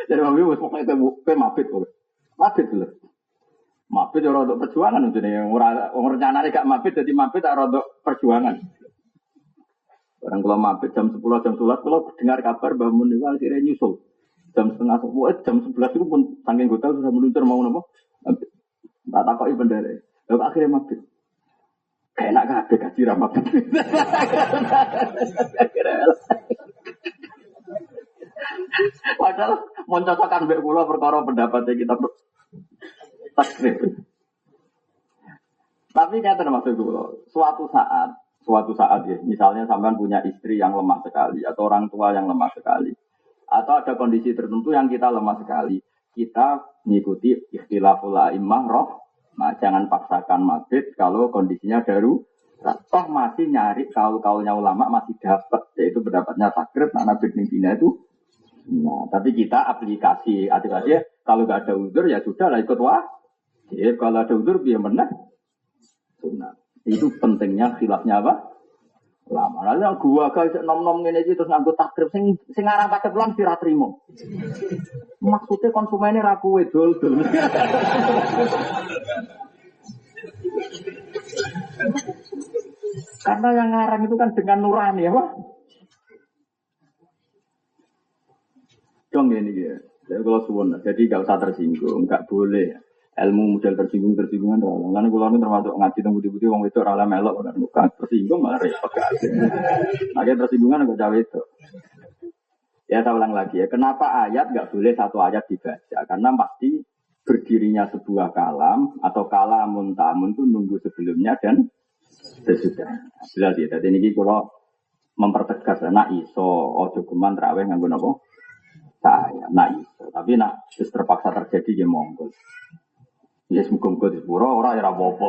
Jadi mami wis pokoke gue mabit kok. Mabit lho. Mabit ora untuk perjuangan jane ora rencanane gak mabit dadi mabit ora untuk perjuangan. Barang kula mabit jam 10 jam 11 kula dengar kabar Mbah Mun niku akhire nyusul. Jam setengah 10 jam 11 itu pun saking hotel sudah meluncur mau napa? Tak takoki bendere. Lha akhirnya mabit. Kayak enak kabeh gaji ra mabit. Padahal mau cocokan mbek kula perkara pendapatnya kita takrib. Tapi nyata maksud kula, suatu saat ya, misalnya sampean punya istri yang lemah sekali atau orang tua yang lemah sekali. Atau ada kondisi tertentu yang kita lemah sekali. Kita mengikuti ikhtilaful a'immah roh. Nah, jangan paksakan mabit kalau kondisinya toh masih nyari kaul-kaulnya ulama masih dapat. Yaitu pendapatnya takrib, mabit ning itu. Nah, tapi kita aplikasi kalau nggak ada uzur ya sudah lah ikut wajib. Kalau ada uzur biar menang. Sunat. Itu pentingnya khilafnya apa? Lama. Lalu gua guys nom-nom ngene iki terus nganggo takrib sing aran takrib lan sira trimo. Maksudnya konsumennya ra kowe dol-dol. Karena yang ngarang itu kan dengan nurani ya, Pak. Dong ini ya. Jadi kalau suwon, jadi gak usah tersinggung, gak boleh. Ilmu model tersinggungan doang. Karena kalau ini termasuk ngaji tentang budi-budi, orang itu rala melok, bukan tersinggung malah repot. Akhirnya tersinggungan agak jauh itu. Ya saya ulang lagi ya, kenapa ayat gak boleh satu ayat dibaca? Karena pasti berdirinya sebuah kalam atau kalamun tamun itu nunggu sebelumnya dan sesudah. Jelas ya. Jadi ini kalau mempertegas nak iso ojo geman terawih nganggo napa? Saya nak iso. Tapi nak wis terpaksa terjadi ya monggo. Ya muga-muga disepuro ora ya apa-apa.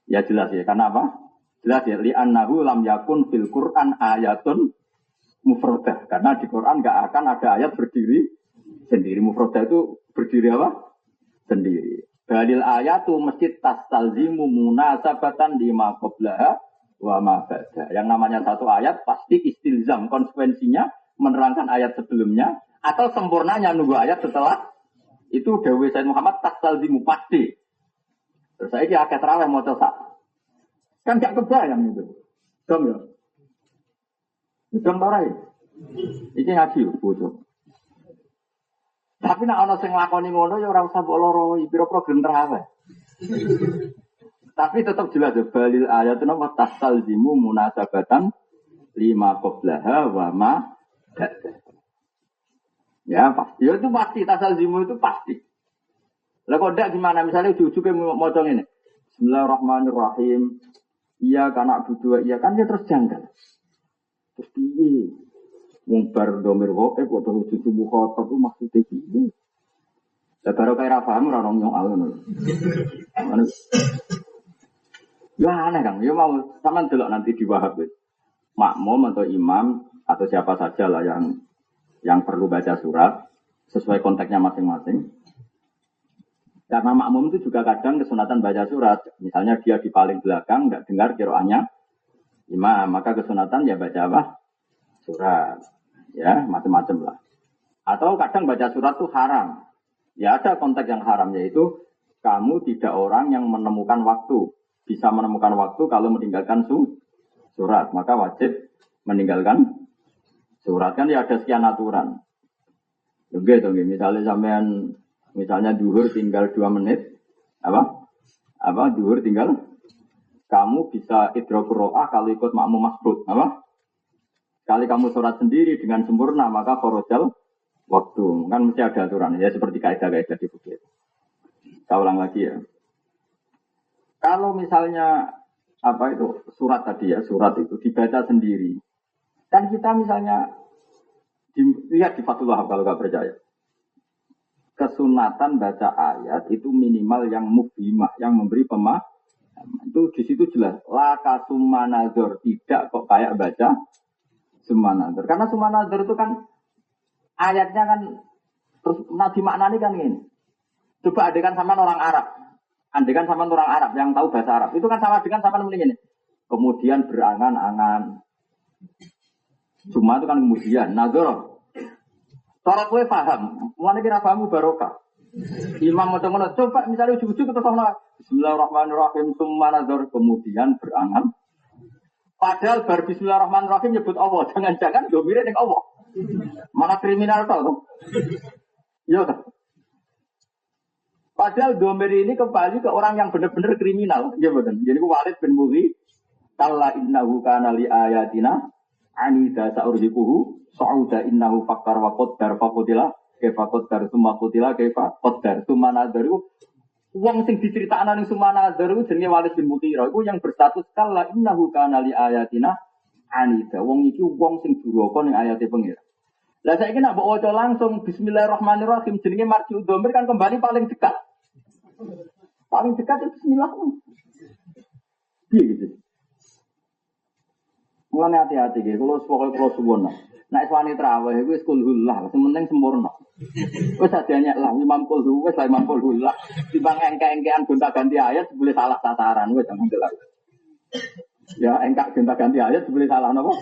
Ya jelas ya. Karena apa? Jelas ya li annahu lam yakun fil Qur'an ayatun mufradah. Karena di Quran enggak akan ada ayat berdiri sendiri. Mufradah itu berdiri apa? Sendiri. Dalil ayatu mesti tastalzimu munasabatan lima qablaha wa ma ba'da. Yang namanya satu ayat pasti istilzam konsekuensinya menerangkan ayat sebelumnya atau sempurnanya nunggu ayat setelah itu dawuh Sayyid Muhammad tastalzimu pasti. Terus saya ki akeh terawih maca sak. Kan gak kebayang itu. Dom ya. Dom ora ya. Iki ngaji bodoh. Tapi nek ana sing nglakoni ngono ya ora usah mbok loroi, pira problem terawih. Tapi tetap jelas ya balil ayatun wa tastalzimu munasabatan lima qablaha wa ma ba'da. Ya pasti, itu pasti tastalzimu itu pasti. Lah kok ndak gimana misalnya ujug-ujuge maca ngene. Bismillahirrahmanirrahim. Iya kana budu iya kan dia terus janggal. Terus piye? Wong bar domir wae kok terus cucu mukhatab itu maksudnya piye? Lah baru kaya ra paham ora nyong ngono. Ya aneh Kang, ya mau sampean delok nanti di Wahab. Makmum atau imam atau siapa saja lah yang perlu baca surat sesuai konteksnya masing-masing. Karena makmum itu juga kadang kesunatan baca surat. Misalnya dia di paling belakang nggak dengar qiraatnya imam, maka kesunatan ya baca apa? Surat. Ya, macam-macam lah. Atau kadang baca surat itu haram. Ya ada konteks yang haram yaitu kamu tidak orang yang menemukan waktu. Bisa menemukan waktu kalau meninggalkan surat, maka wajib meninggalkan surat. Kan ya ada sekian aturan. Oke, misalnya sampean misalnya duhur tinggal 2 menit, apa duhur tinggal, kamu bisa idrak qiraah kalau ikut makmum masbuk, apa? Kali kamu sholat sendiri dengan sempurna maka kharajal waktu. Kan mesti ada aturan ya seperti kaidah-kaidah di fikih. Saya ulang lagi ya. Kalau misalnya apa itu surat tadi ya, surat itu dibaca sendiri. Kan kita misalnya lihat di Fathul Wahab kalau nggak percaya. Kesunatan baca ayat itu minimal yang mufhimah, yang memberi pemahaman. Itu di situ jelas. Laka sumanadzor, tidak kok kayak baca sumanadzor. Karena sumanadzor itu kan ayatnya kan terus nabi maknanya kan ini. Coba adekan sama orang Arab. Andekan sama orang Arab yang tahu bahasa Arab. Itu kan sama dengan sama ini. Kemudian berangan-angan. Cuma itu kan kemudian. Nazar. Cara kowe paham. Mulane kira pahamu barokah. Imam ngono coba misalnya ujug-ujug kita sama Bismillahirrahmanirrahim summa nazar kemudian berangan. Padahal bar Bismillahirrahmanirrahim nyebut Allah. Jangan-jangan domire ning Allah. Mana kriminal tau. Iya kan? Padahal domir ini kembali ke orang yang benar-benar kriminal. Ya betul. Jadi Walid bin Mughirah kalla innahu kana li ayatina anida sa'urhiquhu sa'uda innahu fakkar wa qaddar faqutila kaifa qaddar summa qutila kaifa qaddar summa nadaru. Wong sing diceritakno ning summa nadaru jenenge Walid bin Mughirah iku yang berstatus kalla innahu kana li ayatina anida. Wong iki wong sing duraka ning ayate pengira. Lah saiki nek mbok waca langsung bismillahirrahmanirrahim jenenge marji'ud dhamir kan kembali paling dekat. Paling dekat itu bismillah. Piye gitu. Mulane hati-hati nggih, kula pokoke kula suwun. Nek wani trawih iku wis kulhullah, sementing sempurna. Wes adanya lah Imam Qulhu, wes lah Imam Qulhu lah. Timbang engke-engkean gonta-ganti ayat boleh salah sasaran wes jangan jelas. Ya engkak gonta-ganti ayat boleh salah napa?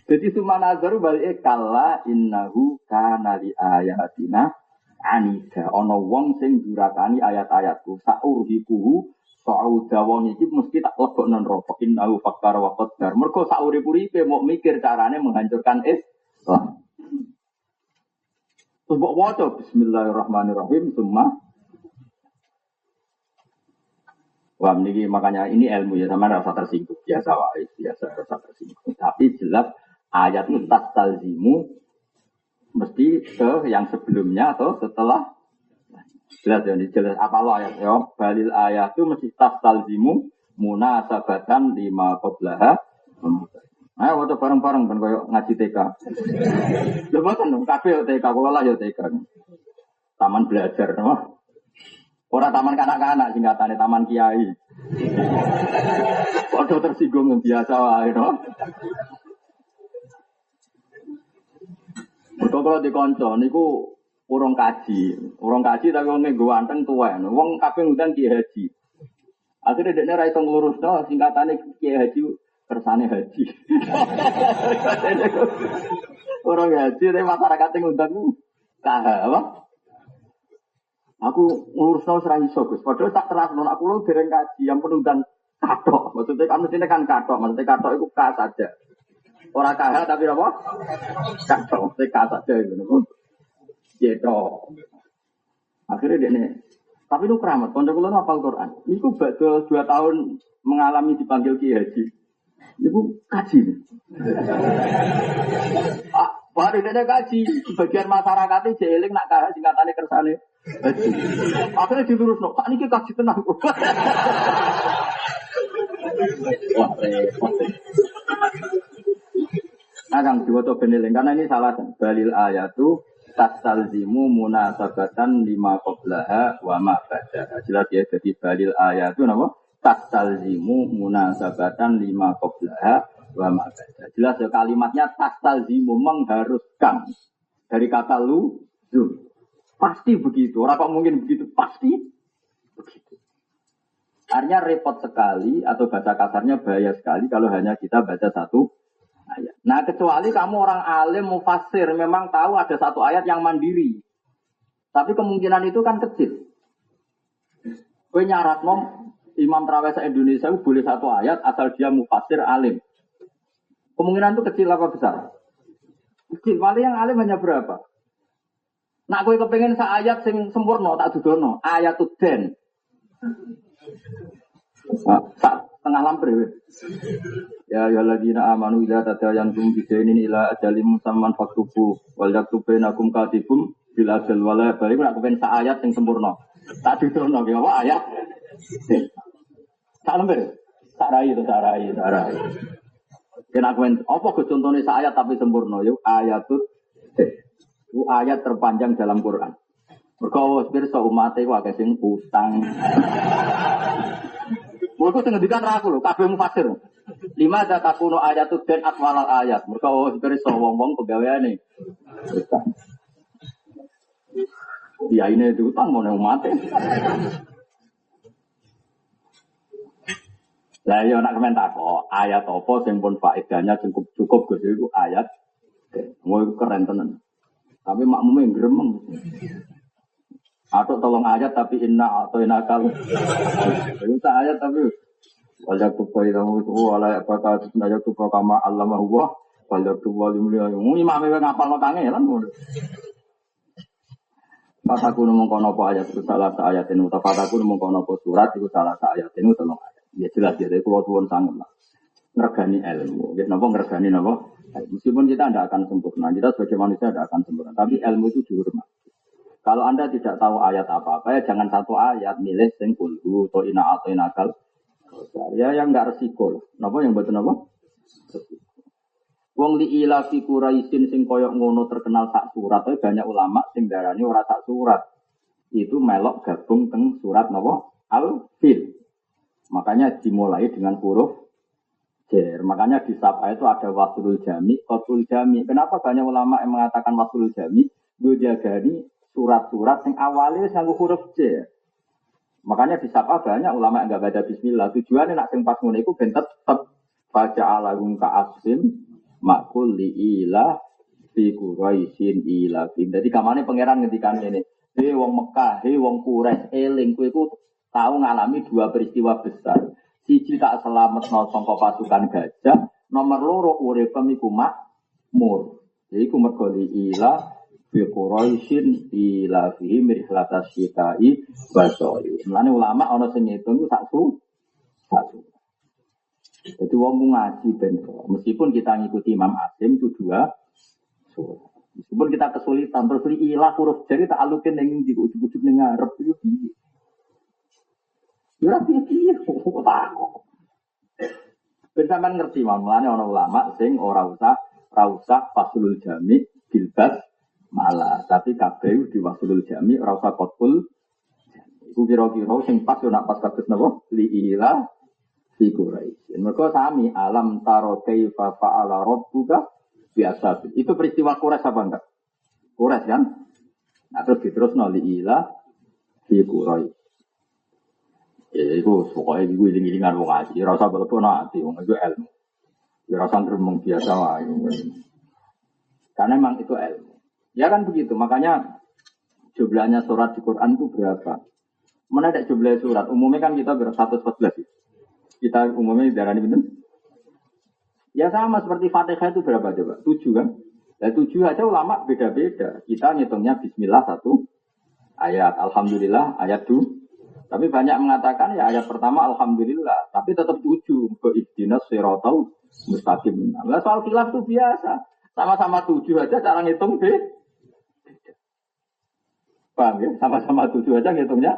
Jadi sumanazaru balik kala innahu kana li ayatina anida ana wong sing durakani ayat-ayatku saurhiku sauda wong iki mesti tak lebokno neraka innahu fakkara wa qaddar mergo saurip-uripe mau mikir carane menghancurkan Islam. Terus mbok waca bismillahirrahmanirrahim summa wah niki makanya ini ilmu ya sama rasa tersinggung biasa wae biasa rasa tersinggung tapi jelas ayat itu tastalzimu mesti ke yang sebelumnya atau setelah jelas ya jelas apa lo ayat ya balil ayat itu mesti tastalzimu munasabatan lima qablaha. Ayo waktu bareng-bareng kan koyo ngaji TK. Lho boten dong kabeh TK kula lah ya TK. Taman belajar no. Ora taman kanak-kanak singkatane taman kiai. Padha tersinggung biasa wae no. Mergo kalau dikonco niku urung kaji tapi wong nggo anteng tuwa. Wong kabeh ngundang Kiai Haji. Akhire dekne ra iso nglurusno singkatane Kiai Haji kersane haji. Orang haji tapi masyarakat ngundang KH apa? Aku ngurusno ora iso Gus. Padahal tak terasno aku lu dereng kaji yang penundang kathok. Maksudnya kan mestine kan kathok, maksudnya kathok iku K saja. Ora KH tapi apa? Kathok, K saja ngono. Gitu. Akhirnya dia tapi itu keramat. Kanca kula hafal Quran. Niku badhe 2 tahun mengalami dipanggil Kiai Haji. Niku kaji. Baru dia kaji. Sebagian masyarakatnya jeeling nak KH singkatane kersane. Akhirnya dilurusno. Sak niki kaji tenang. Wah, repot. Kang diwaca beneling karena ini salah balil ayatu tastalzimu munasabatan lima qablaha wa ma ba'daha. Jelas ya jadi balil ayatu napa? Tastalzimu munasabatan lima qablaha wa ma ba'daha. Jelas ya kalimatnya tastalzimu mengharuskan dari kata luzum. Pasti begitu. Ora kok mungkin begitu, pasti begitu. Artinya repot sekali atau bahasa kasarnya bahaya sekali kalau hanya kita baca satu ayat. Nah kecuali kamu orang alim mufassir memang tahu ada satu ayat yang mandiri. Tapi kemungkinan itu kan kecil. Kowe nyaratno Imam Terawih Indonesia boleh satu ayat asal dia mufassir alim. Kemungkinan itu kecil apa besar? Kecil. Paling yang alim hanya berapa? Nak kowe kepengin sak ayat sing sempurna tak dudono ayatud den. Tengah lampir ya ayyuhalladzina amanu idza tadayantum bidainin ila ajalin musamman faktubu wal yaktub bainakum katibum bil ajal wala bari nak kepen sak ayat sing sempurna tak didono ya apa ayat sak lampir sak rai kena kepen apa go contone sak ayat tapi sempurna yo ayatut itu ayat terpanjang dalam Quran mergo pirsa umat iku akeh sing utang. Mereka sengendikan raku lho, kabeh mufassir. 5 datakuno ayatud dan atwalal ayat. Mereka sebenarnya wong-wong pegawaiane. Ya ini diutang mau mati. Lah yo nak komentar kok ayat apa sing pun faedahnya cukup Gus iku ayat. Mau keren tenan. Tapi makmume gremeng. Atau tolong ayat tapi inna atau inakal. Itu ayat tapi wajah tupai tahu itu wala apakah wajah tupai kama allama huwa wajah tupai limulia. Imam yang ngapal lo kangelan. Fataku mengkono apa ayat itu salah satu ayat ini. Fataku mengkono apa surat itu salah satu ayat ini tolong ayat. Ya jelas ya. Dari keluar sangat lah. Ngergani ilmu. Ya napa ngergani napa. Meskipun kita tidak akan sempurna. Kita sebagai manusia tidak akan sempurna. Tapi ilmu itu dihormati. Kalau Anda tidak tahu ayat apa-apa, ya jangan satu ayat milih sing kulhu atau inakal. Ya yang enggak resiko loh. Napa yang betul napa? Wong li ila fi Quraisyin sing koyok ngono terkenal sak surat, banyak ulama sing darani ora sak surat. Itu melok gabung teng surat napa? Al-Fil. Makanya dimulai dengan huruf jer. Makanya di Sab'a itu ada wasulul jami, qatul jami. Kenapa banyak ulama yang mengatakan wasulul jami? Gue jagani surat-surat yang awalnya nganggo huruf jer. Makanya di Sab'a banyak ulama yang enggak baca bismillah. Tujuannya nak sing pas ngono iku ben tetep baca alagum ka asim makul li ila fi Quraisyin ila. Jadi kamane pangeran ngendikan ngene. Hei wong Mekah, hei wong Quraisy, eling kowe iku tau ngalami dua peristiwa besar. Siji tak selametno saka pasukan gajah, nomor loro uripem iku makmur. Jadi iku mergo ila fi Quraisyin ila fi mirhlatas syita'i basoi. Mulane ulama ana sing ngitung iku satu. Jadi wong ngaji ben meskipun kita ngikuti Imam Asim itu dua surah. Meskipun kita kesulitan, terus ilah huruf jari tak alukin yang di ujung-ujung yang ngarep itu piye. Ya piye kok tak. Ben sampean ngerti mulane ana ulama sing ora usah fasulul jami bilbas malah, tapi kabeh di fasulul jami ora usah qatul. Iku kira-kira sing pas yo nak pas kados napa li ilah fi Quraisy. Mergo sami alam taro kaifa fa'ala rabbuka biasa. Itu peristiwa Quraisy apa enggak? Quraisy kan? Nah terus diterusno li ila fi Quraisy. Itu pokoknya iku iling-ilingan wong ngaji, ora usah belebono ati wong itu ilmu. Ya ora usah gremeng biasa wae. Karena memang itu ilmu. Ya kan begitu, makanya jumlahnya surat di Quran itu berapa? Mana ada jumlah surat? Umumnya kan kita 114. Kita umumnya darani bener. Ya sama seperti Fatihah itu berapa coba? 7 kan? Ya 7 aja ulama beda-beda. Kita ngitungnya bismillah 1 ayat, alhamdulillah ayat 2. Tapi banyak mengatakan ya ayat pertama alhamdulillah, tapi tetap 7 ke ihdinas siratal mustaqim. Nah, soal khilaf itu biasa. Sama-sama 7 aja cara ngitung beda. Paham ya? Sama-sama 7 aja ngitungnya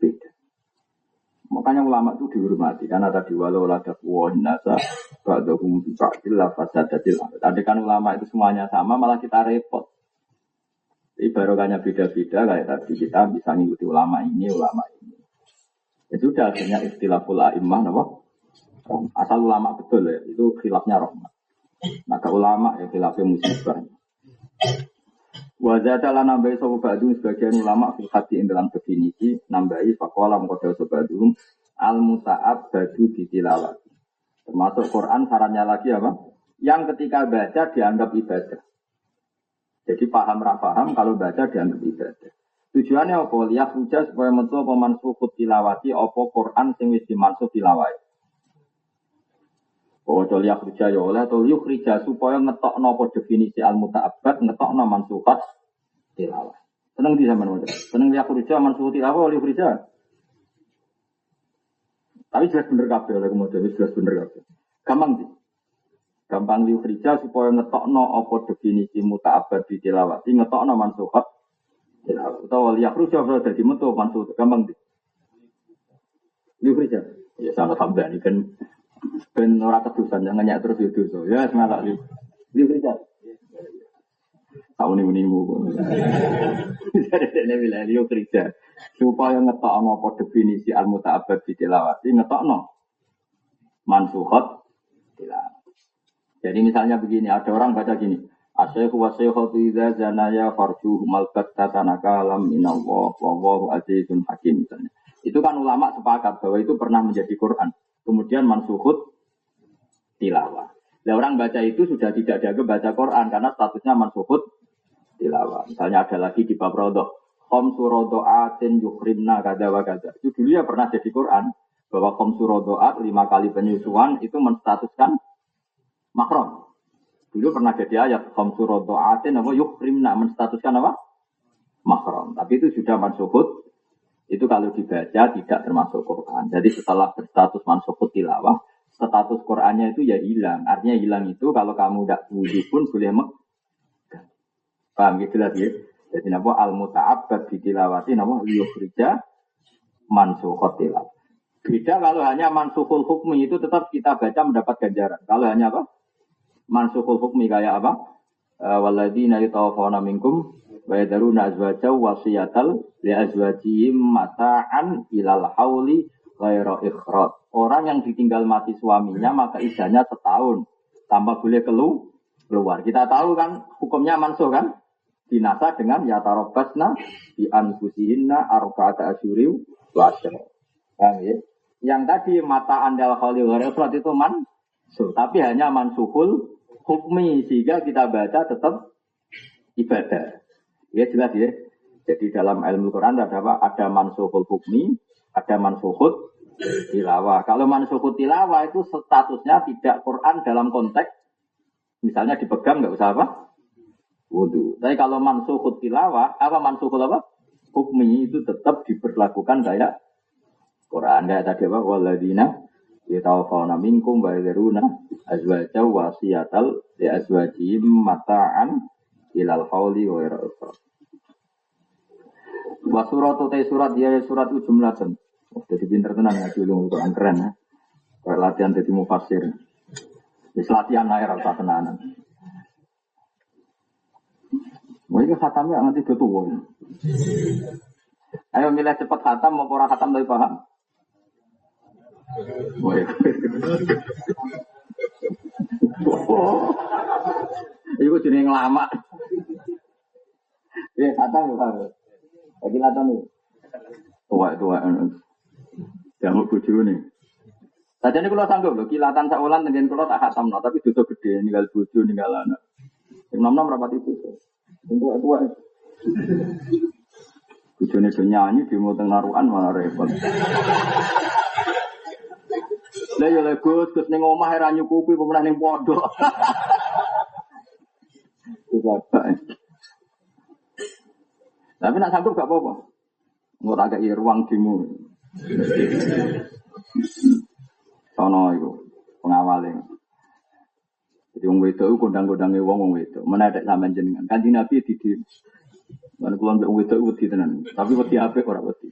beda. Makanya ulama itu dihormati karena tadi walau ladak nasa ba'dahum bi ba'dil fasadatil. Tadi kan ulama itu semuanya sama malah kita repot. Jadi barokahnya beda-beda kayak tadi kita bisa ngikuti ulama ini. Ya sudah akhirnya istilahul a'immah napa? Asal ulama betul ya, itu khilafnya rahmat. Maka ulama ya khilafnya musibah. Wajah dalam nambahi sopo badung sebagian ulama fil hati dalam definisi nambahi fakola mengkodal sobadung al mutaab badu ditilawat. Termasuk Quran sarannya lagi apa? Yang ketika baca dianggap ibadah. Jadi paham kalau baca dianggap ibadah. Tujuannya apa? Lihat hujah supaya metu apa mansukhut tilawati apa Quran sing wis dimansuh tilawati. Oh, lihat hujah ya oleh atau yukhrija supaya ngetokno apa definisi al muta'abbad ngetokno mansukhat tilawah. Seneng di zaman modern. Seneng lihat hujah mansukhat tilawah oleh hujah. Tapi jelas bener kabeh oleh kemudian jelas bener kabeh. Gampang sih. Gampang lihat hujah supaya ngetokno apa definisi muta'abbad di tilawati ngetokno mansukhat tilawah. Atau lihat hujah sudah jadi metu mansukhat gampang sih. Lihat hujah. Ya sama tambah ini kan ben ora kedusan jangan nyak terus itu so. Ya semangat li. Li kerja. Tahu nih unimu. Jadi bilang li kerja. Supaya ngetokno apa definisi al muta'abbad di tilawati ngetokno mansukhat tilawah. Jadi misalnya begini, ada orang baca gini, asyaihu wa syaikhatu idza zanaya farjuhu malbat tanaka lam minallah wallahu azizun hakim misalnya. Itu kan ulama sepakat bahwa itu pernah menjadi Quran. Kemudian mansukhut tilawah. Nah, orang baca itu sudah tidak dianggap baca Quran karena statusnya mansukhut tilawah. Misalnya ada lagi di bab rodok. Khomsu rodo'atin yukrimna kada wa kada. Itu dulu ya pernah jadi Quran. Bahwa khomsu rodo'at 5 kali penyusuan itu menstatuskan makrom. Dulu pernah jadi ayat. Khomsu rodo'atin apa yukrimna menstatuskan apa? Makrom. Tapi itu sudah mansukhut. Itu kalau dibaca tidak termasuk Quran. Jadi setelah berstatus mansukhut tilawah, status Qurannya itu ya hilang. Artinya hilang itu kalau kamu tidak wudhu pun boleh megang. Paham gitu lagi ya? Jadi nama al-muta'abbad ditilawati nama yukhrija mansukhut tilawah. Beda kalau hanya mansukhul hukmi itu tetap kita baca mendapat ganjaran. Kalau hanya apa? Mansukhul hukmi kayak apa? Walladzina yatawaffawna minkum wa yadharuna azwajan wasiyatal li azwajihim mata'an ilal hauli ghairu ikhraj. Orang yang ditinggal mati suaminya maka iddahnya setahun tanpa boleh keluar. Kita tahu kan hukumnya mansuh kan? Dinasa dengan yatarabbasna bi anfusihinna arba'ata asyurin wa asyra. Paham ya? Yang tadi mata andal khalil ghairu ikhraj itu mansuh, tapi hanya mansuhul hukmi sehingga kita baca tetap ibadah. Ya jelas ya. Jadi dalam ilmu Quran ada apa? Ada mansuhul hukmi, ada mansuhul tilawah. Kalau mansuhul tilawah itu statusnya tidak Quran dalam konteks misalnya dipegang nggak usah apa? Wudu. Tapi kalau mansuhul tilawah, apa mansuhul apa? Hukmi itu tetap diberlakukan kayak Quran. Kayak tadi apa? Waladina yatawaffawna minkum wa yadhuruna azwajan wasiyatal li azwajihim mata'an ilal hauli wa ira'ufra. Wa suratu ta surat dia surat jumlatan. Jadi pinter tenan ngaji ulum Quran keren ya. Kayak latihan dadi mufassir. Wis latihan ae ra usah tenanan. Mungkin khatamnya nganti tuwa. Ayo milih cepet khatam mau ora khatam tapi paham. Iku jenenge lama. Khatam yo karo. Lagi latan nih. Tua. Jamu bojo nih. Sajane kula sanggup lho kilatan sak wulan tengen kula tak khatamno tapi dosa gede ninggal bojo ninggal anak. Sing nom-nom rapat itu. Sing tua. Bojone do nyanyi demo teng narukan malah repot. Lah yo le Gus ning omah ra nyukupi pemenang ning pondok. Tapi nak sanggup gak apa-apa. Nggak tak kaya ruang demo. Sono itu pengawalnya. Jadi wong wedok kondang-kondange wong wedok. Menedek sampean jenengan. Kanjeng Nabi didim. Lan kula mbek wong wedok wedi tenan. Tapi wedi apik ora wedi.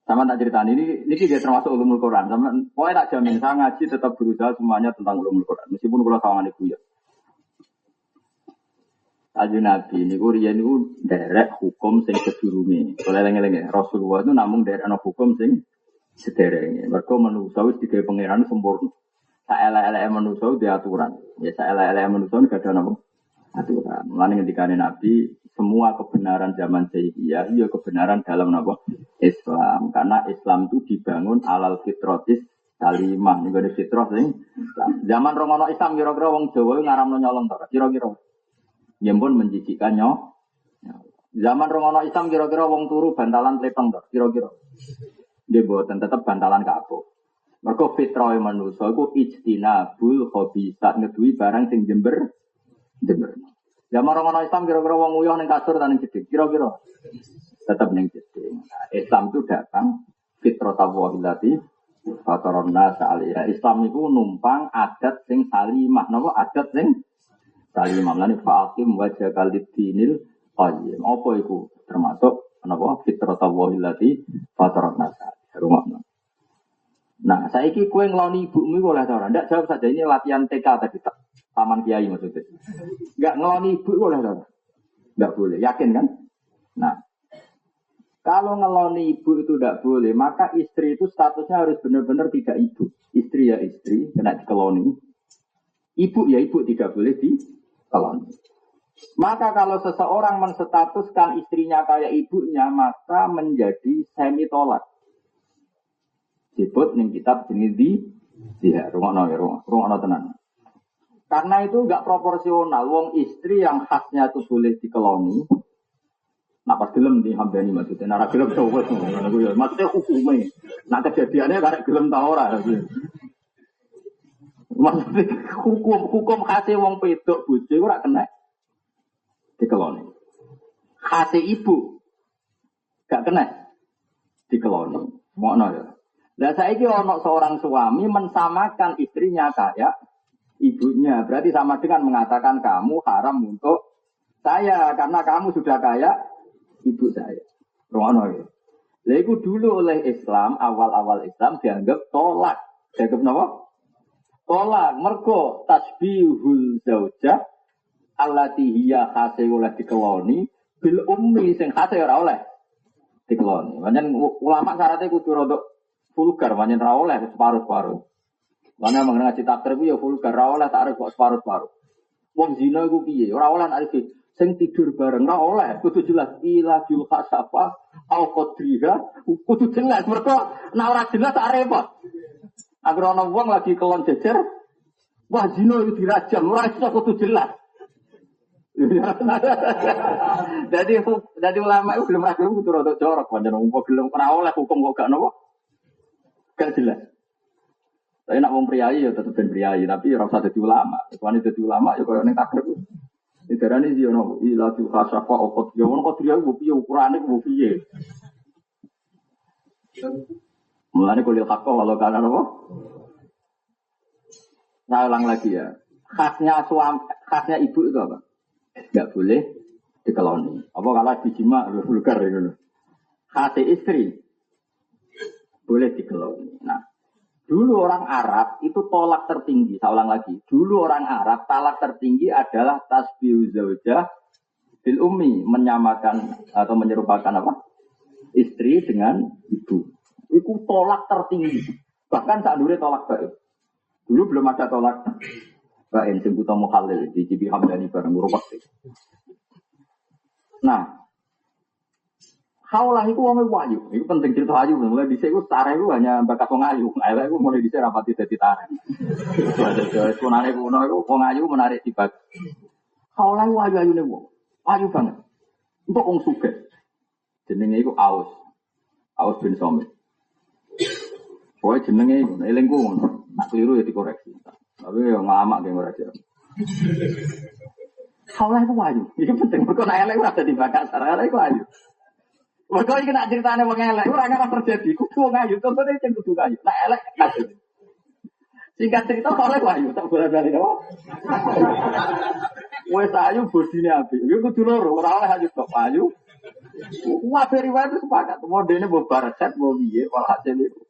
Sama tak ceritani ini dia termasuk ulumul Quran. Sama pokoke tak jamin saya ngaji tetap berusaha semuanya tentang ulumul Quran. Meskipun kula sawangane guyon. Kanjeng Nabi niku riyen niku nderek hukum sing sedurunge. Oleh eling-eling Rasulullah itu namung nderek ana hukum sing sederenge. Mergo manusa wis digawe pangeran sempurna. Saelek-eleke manusa di aturan. Ya saelek-eleke manusa gak ada napa aturan. Mulane ngendikane Nabi semua kebenaran zaman jahiliyah ya kebenaran dalam napa Islam. Karena Islam itu dibangun alal fitratis salimah. Niku fitrah sing zaman romono Islam kira-kira wong Jawa ngaramno nyolong ta kira-kira. Yang pun menjijikkan zaman Romono Islam kira-kira wong turu bantalan pletong tak kira-kira. Dia buatan tetap bantalan kapok. Mergo fitrah manusia iku ijtinabul khabisat ngedui barang sing jember. Zaman Romono Islam kira-kira wong uyah ning kasur ta ning jeding kira-kira. Tetap ning jeding. Islam itu datang fitrah tawahillati fataronna sa'aliyah. Islam itu numpang adat sing salimah. Napa adat sing salimah lan fa'akim wajha kalidinil qayyim. Apa iku termasuk napa fitratallahi allati fataratna rumah. Nah, saiki kowe ngeloni ibumu iku oleh ora? Ndak jawab saja ini latihan TK tadi tak. Taman Kiai maksudnya. Enggak ngeloni ibu oleh ora? Enggak boleh, yakin kan? Nah, kalau ngeloni ibu itu tidak boleh, maka istri itu statusnya harus benar-benar tidak ibu. Istri ya istri, kena dikeloni. Ibu ya ibu tidak boleh dikeloni. Maka kalau seseorang menstatuskan istrinya kayak ibunya, maka menjadi semi tolak. Disebut ning kitab jenis rungokno tenan. Karena itu enggak proporsional. Wong istri yang khasnya itu boleh dikeloni. Nah pas gelem dihambani maksudnya. Nah gelem sowet. Maksudnya hukumnya. Nah kejadiannya karena gelem ta ora. Maksudnya hukum khasnya wong pedok bojo ora kena dikeloni. Khasnya ibu gak kena dikeloni. Ngono ya. Lah saiki ana seorang suami mensamakan istrinya kayak ibunya. Berarti sama dengan mengatakan kamu haram untuk saya karena kamu sudah kayak ibu saya. Ngono ya. Lah iku dulu oleh Islam, awal-awal Islam dianggap tolak. Dianggap napa? Tolak. Mergo tasbihul zaujah allati hiya khase oleh dikeloni bil ummi sing khase ora oleh dikeloni. Pancen ulama syaratnya kudu rodok vulgar, banyak ra oleh separuh-separuh. Mana mengenai takdir itu ya vulgar, ra oleh takrif kok separuh-separuh. Wong zina iku piye? Ora oleh nek sing tidur bareng ra oleh, kudu jelas ila jul khasafa au qadriha, kudu jelas mergo nek ora jelas tak repot. Agar ana wong lagi kelon jejer, wah zina itu dirajam, ora iso kudu jelas. Jadi ulama itu belum ragu kudu rada jorok, pancen wong gelem ora oleh hukum kok gak napa? Gak jelas. Tapi nak wong priayi ya tetep ben priayi, tapi ora usah dadi ulama. Soale dadi ulama ya koyo ning takdir. Idarane iki ono ila tu khasafa opot ya ono kok dia piye ukurane ku piye. Mulane kulil hakka walau kana apa? Saya ulang lagi ya. Khasnya ibu itu apa? Enggak boleh dikeloni. Apa kalau dijima vulgar itu. Khasnya istri boleh dikeloni. Nah, dulu orang Arab itu tolak tertinggi. Saya ulang lagi. Dulu orang Arab talak tertinggi adalah tasbihu zaujah bil ummi, menyamakan atau menyerupakan apa? Istri dengan ibu. Itu tolak tertinggi. Bahkan saat dulu tolak baik. Dulu belum ada tolak baik. Sing buta muhalil di Cibi Hamdani bareng rupak. Nah, haulah itu wong wayu. Itu penting cerita ayu. Mulai dhisik iku tareh iku hanya bakat wong ayu. Elek iku mulai dhisik rapati dadi tareh. Ada sunane kuno iku wong ayu menarik tibat. Haulah wayu ayune wong. Wayu banget. Untuk wong sugih. Jenenge iku Aus. Aus bin Somit. Pokoke jenenge iku elingku ngono. Nak keliru ya dikoreksi. Tapi yo ngalamak ge ora jare. Haulah iku wayu. Iki penting mergo nek elek ora dadi bakat tareh iku wayu. Mereka ini nak ceritanya wong elek, ora akan terjadi. Kudu wong ayu, contohnya sing kudu ayu. Nah elek ayu. Singkat cerita oleh ayu, tak boleh balik apa? Wes ayu bodine apik. Iku kudu loro, ora oleh ayu tok ayu. Wah riwayat itu sepakat. Modene mbok barakat, mbok piye, walhasil itu.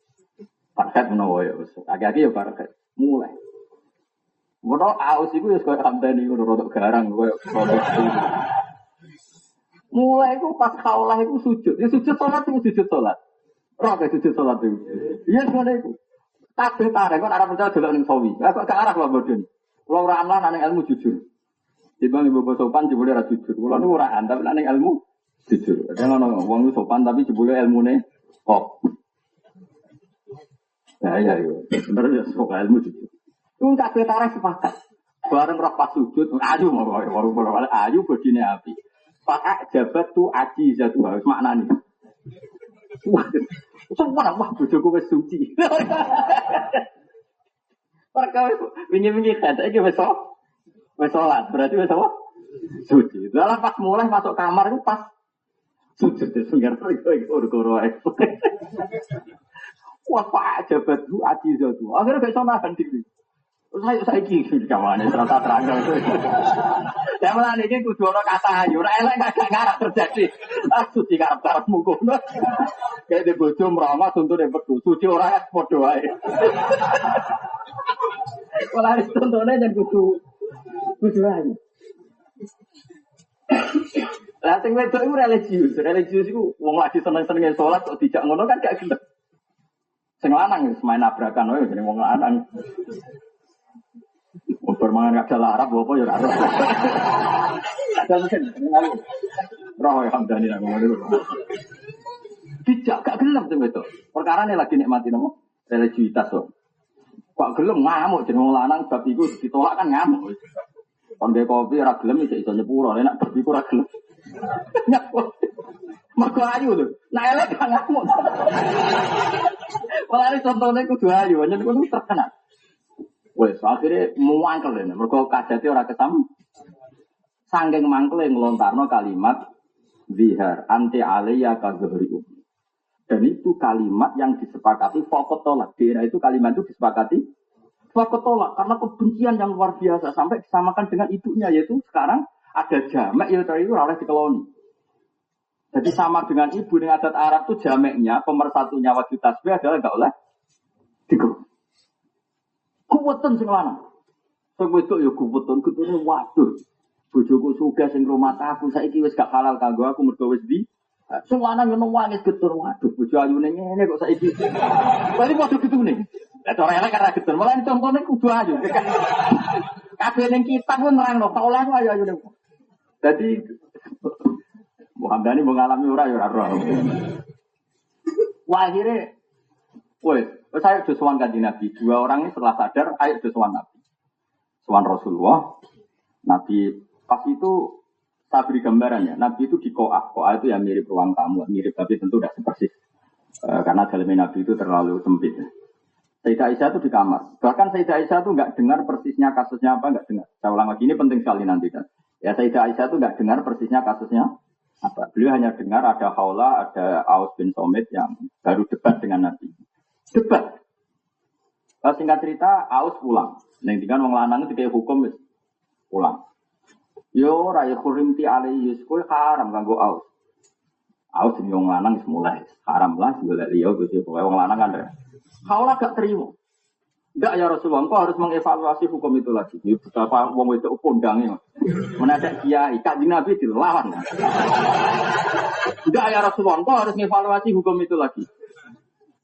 Barakat menawa ya wis. Agak-agak ya barakat. Mulai. Ngono aus iku wis koyo Hamdani ngono rodok garang koyo rodok. Mulai itu pas kaulah itu sujud. Ya sujud sholat itu sujud sholat. Roh kayak sujud sholat itu. Iya semuanya itu. Kabeh tarik kan arah percaya jalan ning sawi. Kok ke arah Pak Bodon. Kalau ora amlah nang ilmu jujur. Dibang ibu sopan jebule ra jujur. Kalau niku ora tapi nang ilmu jujur. Ada ono wong sopan tapi jebule ilmune kok. Ya yo. Bener ya sok ilmu jujur. Itu kabeh tarik sepakat. Bareng roh pas sujud ayu mau ayu bodine api. Pakai jabat tu aji jatuh harus maknani. Wah, semua wah bojoku wis suci. Perkara wingi-wingi kata iki wis salat, berarti wis apa? Suci. Dalam pas mulai masuk kamar itu pas sujud sehingga goro-goro ae. Wah, Pak jabat tu aji jatuh. Akhirnya gak iso nahan diri. Saya kiki kawane serata terang. Ya malah ini kudu ana kata ayu, ora elek gak ngarep terjadi. Aku dikarep karepmu kono. Kayak di bojo mrama tuntune pedu, suci ora padha wae. Malah tuntune jan kudu ayu. Lah sing wedok iku religius iku wong lagi seneng-senenge salat kok dijak ngono kan gak gelem. Sing lanang wis main nabrakan wae jeneng wong lanang. Permangan gak salah Arab apa ya ora. Ada mungkin roh ya Hamdani nang ngono. Dijak gak gelem to itu. Perkarane lagi nikmati napa? Religiusitas kok. Kok gelem ngamuk jeneng wong lanang bab iku ditolak kan ngamuk. Kon ge kopi ora gelem iso nyepuro, nek bab iku ora gelem. Mergo ayu lho. Nek elek gak ngamuk. Malah contohnya kudu ayu, nyen kudu terkenal. Wes akhirnya muangkel ini, mereka kadate ora kesam. Sangking mangkel yang ngelontarno kalimat zihar anti aliyah kazuhri. Dan itu kalimat yang disepakati faqat tolak. Di era itu kalimat itu disepakati faqat tolak karena kebencian yang luar biasa sampai disamakan dengan ibunya, yaitu sekarang ada jamek ya tadi itu oleh dikeloni. Jadi sama dengan ibu dengan adat Arab itu jameknya pemersatunya wajib tasbih adalah enggak oleh dikeloni. Kuweten sing lanang. Sing wedok ya kuweten, kutune waduh. Bojoku sugih sing rumah aku saiki wis gak halal kanggo aku mergo wis Sing lanang yo nangis getur, waduh bojo ayune ngene kok saiki. Bali padha getune. Lah cara elek karena getur, malah contone kudu ayu. Kabeh ning kitab ku nerangno, kaulah ku ayu-ayune. Dadi Muhammadani mengalami ora ya ora roh. Wah akhirnya, saya udah sowan kanjeng Nabi. 2 orang ini setelah sadar, ayo udah sowan Nabi. Sowan Rasulullah. Nabi pas itu saya beri gambaran ya. Nabi itu di Ko'ah. Ko'ah itu ya mirip ruang tamu, mirip tapi tentu tidak sepersis. Karena dalamnya Nabi itu terlalu sempit. Sayyidah Aisyah itu di kamar. Bahkan Sayyidah Aisyah itu nggak dengar persisnya kasusnya apa, nggak dengar. Saya ulang lagi, ini penting sekali nanti kan. Ya Sayyidah Aisyah itu nggak dengar persisnya kasusnya apa. Beliau hanya dengar ada Khawla, ada Aus bin Somit yang baru debat dengan Nabi. Debat. Singkat cerita, Aus pulang. Yang tinggal wong lanang itu kayak hukum pulang. Yo raya kurimti alaihi kowe haram kanggo Aus. Aus sing wong lanang wis mulai haram lah golek liya Gusti kowe wong lanang kan. Khawla gak terima. Enggak ya Rasulullah, engkau harus mengevaluasi hukum itu lagi. Ini betapa wong wedok kondangnya. Menadak kiai, kanjeng Nabi dilawan. Enggak ya Rasulullah, engkau harus mengevaluasi hukum itu lagi.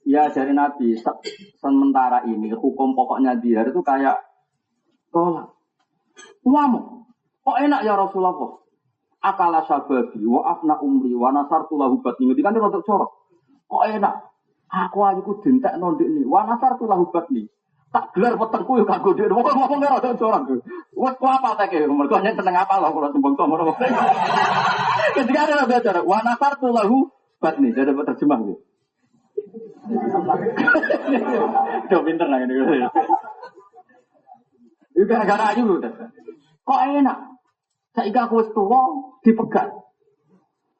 Ya dari Nabi, sementara ini hukum pokoknya dia itu kayak tolak. Uamu, kok enak ya Rasulullah? Akala sababi, wa afna umri, wa nasartu lahu batni. Ini kan dia rotok corok. Kok enak? Aku ayuku dintek nondik nih, wa nasartu lahu batni. Tak gelar petengku yo kanggo dhewe. Wong ngomong karo orang. Wes ku apa ta ke? Mergo yen teneng apa lho kula sembung to ngono. Ketika ada belajar, wa nasartu lahu batni. Jadi terjemah gitu. Coba pinter lah ini. Itu gara-gara ayu. Kok enak? Saiki aku wis tuwa dipegat.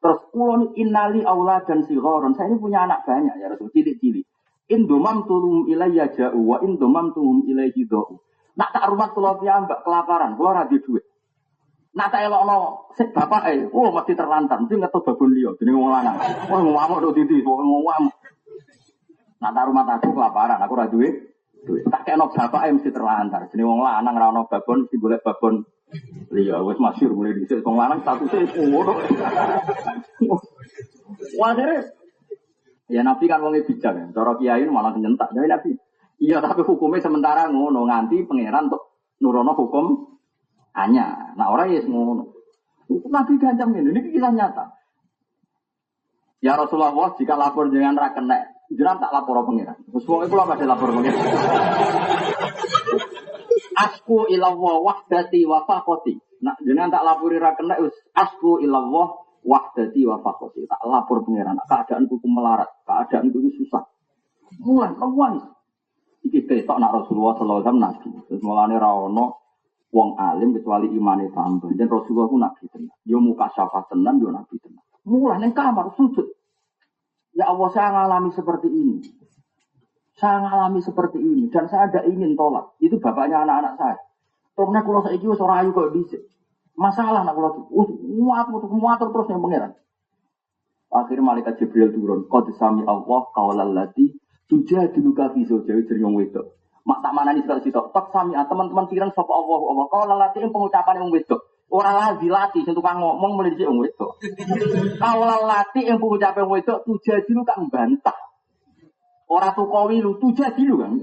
Terus kula ni innali auladan sigharon. Saya ini punya anak banyak ya Rasul cilik-cilik. Indomam tulum ilayya ja'u wa indomam tulum ilayhi do'u. Nak tak rumah kula piyambak kelaparan, kula ra duwe. Nak tak elokno sik bapake, mesti terlantar, mesti ngetu babon liya jenenge wong lanang. Wah ngamuk do titi, wong ngamuk. Nak tak rumah aku kelaparan, aku ra duwe. Tak kena bapake mesti terlantar, jenenge wong lanang ra ono babon, mesti golek babon liya. Wis masyhur mulai dhisik wong lanang statuse ngono. Waduh. Ya Nabi kan wonge bijak ya. Cara kiai malah nyentak. Jadi Nabi, iya tapi hukumnya sementara ngono nganti pangeran untuk nurono hukum hanya. Nah orang ya ngono. Nabi gancam ini kisah nyata. Ya Rasulullah jika lapor dengan ra kena, jenengan tak lapor pangeran. Terus wong iku lha padha lapor pangeran. Asku ilallah wahdati wa faqati. Nah jenengan tak lapori ra kena wis asku ilallah wahdati wa faqati. Tak lapor pangeran. Keadaanku melarat, keadaanku susah. Mulai lawan. Iki besok nak Rasulullah sallallahu alaihi wasallam nabi. Terus mulane ra ono wong alim kecuali imane tambah. Dan Rasulullah ku nabi tenan. Yo muka syafaat tenan yo nabi tenan. Mulai ning kamar sujud. Ya Allah saya ngalami seperti ini. Saya ngalami seperti ini dan saya ada ingin tolak. Itu bapaknya anak-anak saya. Terus nek kula saiki wis ora ayu kok dhisik. Masalah nak kula muatur terus yang pangeran. Akhir malaikat Jibril turun. Qad sami Allah qaulal lati tujadiluka fi zawjiha jeneng wedok. Mak tak manani sitok-sitok. Qad sami teman-teman pirang sapa Allah qaulal lati ing pengucapan wong wedok. Ora lati sing tukang ngomong mulai dhisik wong wedok. Qaulal lati ing pengucapan wong wedok tujadiluka mbantah. Ora tukowi lu tujadilu kan.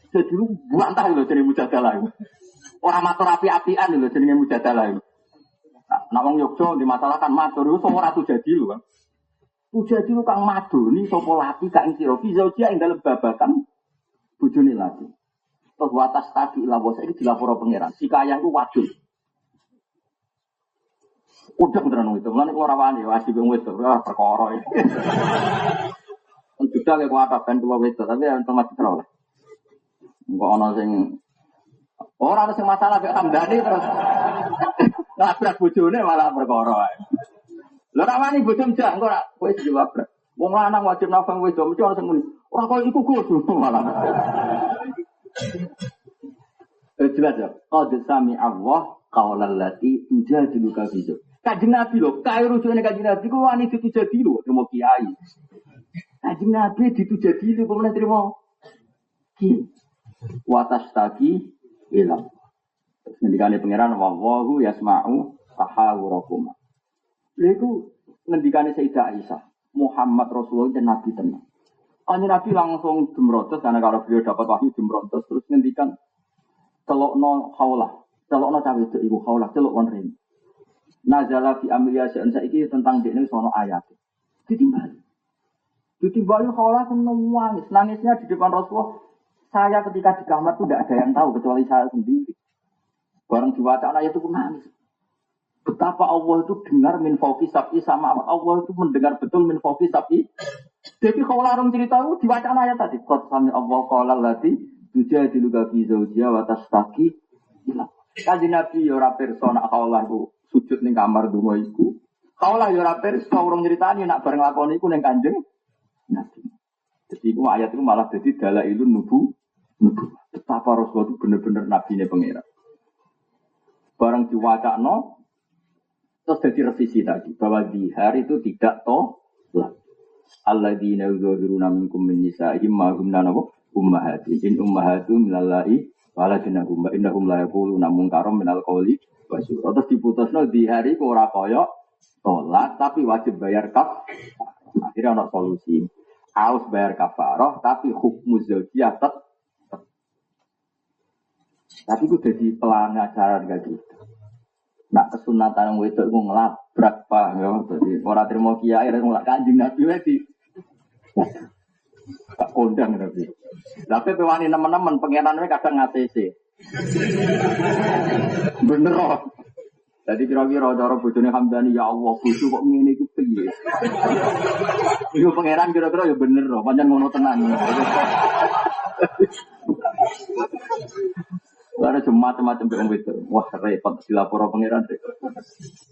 Jadi lu bantah lho jeneng mujadalah. Orang matur api-apian lho jenenge mujadalah itu. Nah wong Yogya dimasalahkan matur iku ora jadi lho kan. Jadi lu kang madoni sapa lati kak ing sira fi zaujiah ing dalem babakan bojone lati. Terus watas tadi lawas iki dilapor pangeran. Si kaya iku wadon. Udah beneran itu. Mulane ora wani wajib wong wedok ora perkara iki. Sudah kayak kuat ben kula wedok tapi enten mati terus. Engko ana sing ora ana sing masalah kok Hamdani terus nabrak bojone malah perkara. Lha ora wani bojo njak engko ora kowe dijawab. Wong lanang wajib nafang wedok mesti ana sing muni. Ora koyo iku Gus malah. Jelas ya. Qad sami Allah qaulal lati tujadiluka fi zawj. Kanjeng Nabi lho, kae rujukane Kanjeng Nabi ku wani ditujadi lho, terima kiai. Kanjeng Nabi ditujadi lho, kok terima ki. Watas tagi ilang. Terus ngendikane pangeran wallahu yasma'u tahawurakum. Lha iku ngendikane Sayyidah Aisyah, Muhammad Rasulullah dan Nabi tenan. Kanjeng Nabi langsung jumrotos karena kalau beliau dapat wahyu jumrotos terus ngendikan celokno khaulah, celokno cawe itu ibu khaulah, celok wong rene. Nazala fi amriya sa'an saiki tentang dekne sono ayat. Ditimbali. Ditimbali khaulah ku nangis, nangisnya di depan Rasulullah. Saya ketika di kamar itu tidak ada yang tahu kecuali saya sendiri. Bareng diwaca ayat itu pun nangis. Betapa Allah itu dengar min fauqi sab'i sama Allah itu mendengar betul min fauqi sab'i. Jadi kalau larang cerita itu diwaca ayat tadi. Qad sami Allah qala allati tujadilu fi zawjiha wa tashtaki ila. Kanjeng Nabi ya ora pirsa nek Allah iku sujud ning kamar donga iku. Kaulah ya ora pirsa urung nyritani nek bareng lakoni iku ning Kanjeng Nabi. Jadi itu ayat itu malah jadi dalailun nubuwah. Betapa Rasulullah itu benar-benar nabine pangeran. Barang diwacakno terus jadi revisi tadi bahwa zihar itu tidak tolak. Alladzina yuzahiruna minkum min nisa'ihim ma hum nanabu ummahatihim in ummahatum minallahi waladinahum wa innahum la yaquluna munkaram minal qawli wasyur. Terus diputusno zihar iku ora kaya tolak tapi wajib bayar kaf. Akhirnya ana solusi. Harus bayar kafarah tapi hukum zaujiyah tetap. Tapi itu jadi pelanggaran kayak gitu. Nak kesunatan yang wedok itu ngelabrak pak, ya. Jadi orang terima kiai dan ngelak Kanjeng Nabi wedi. Tak kondang Nabi. Tapi pewani teman-teman pengenan mereka kadang ATC. Bener loh. Jadi kira-kira cara bojone Hamdani ya Allah bojo kok ngene iku piye. Iku pangeran kira-kira ya bener loh, pancen ngono tenan. Ada macam-macam dengan itu. Wah repot dilapor pangeran.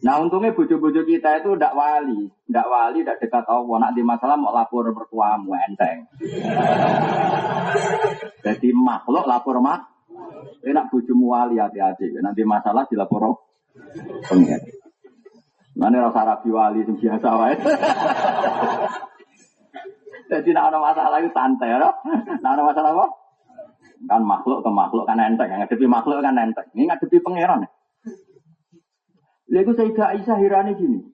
Nah untungnya bojo-bojo kita itu tidak wali, tidak dekat Allah. Nak di masalah mau lapor mertuamu enteng. Jadi makhluk lapor mak. Enak bojomu wali hati-hati. Nanti masalah dilapor pangeran. Mana rasa rapi wali itu biasa wae. Jadi nak ada masalah itu santai, loh. Nak ada masalah apa? Kan makhluk ke makhluk kan enteng, ngadepi makhluk kan enteng. Ini ngadepi pangeran. Lha iku Sayyidah Aisyah hirane gini.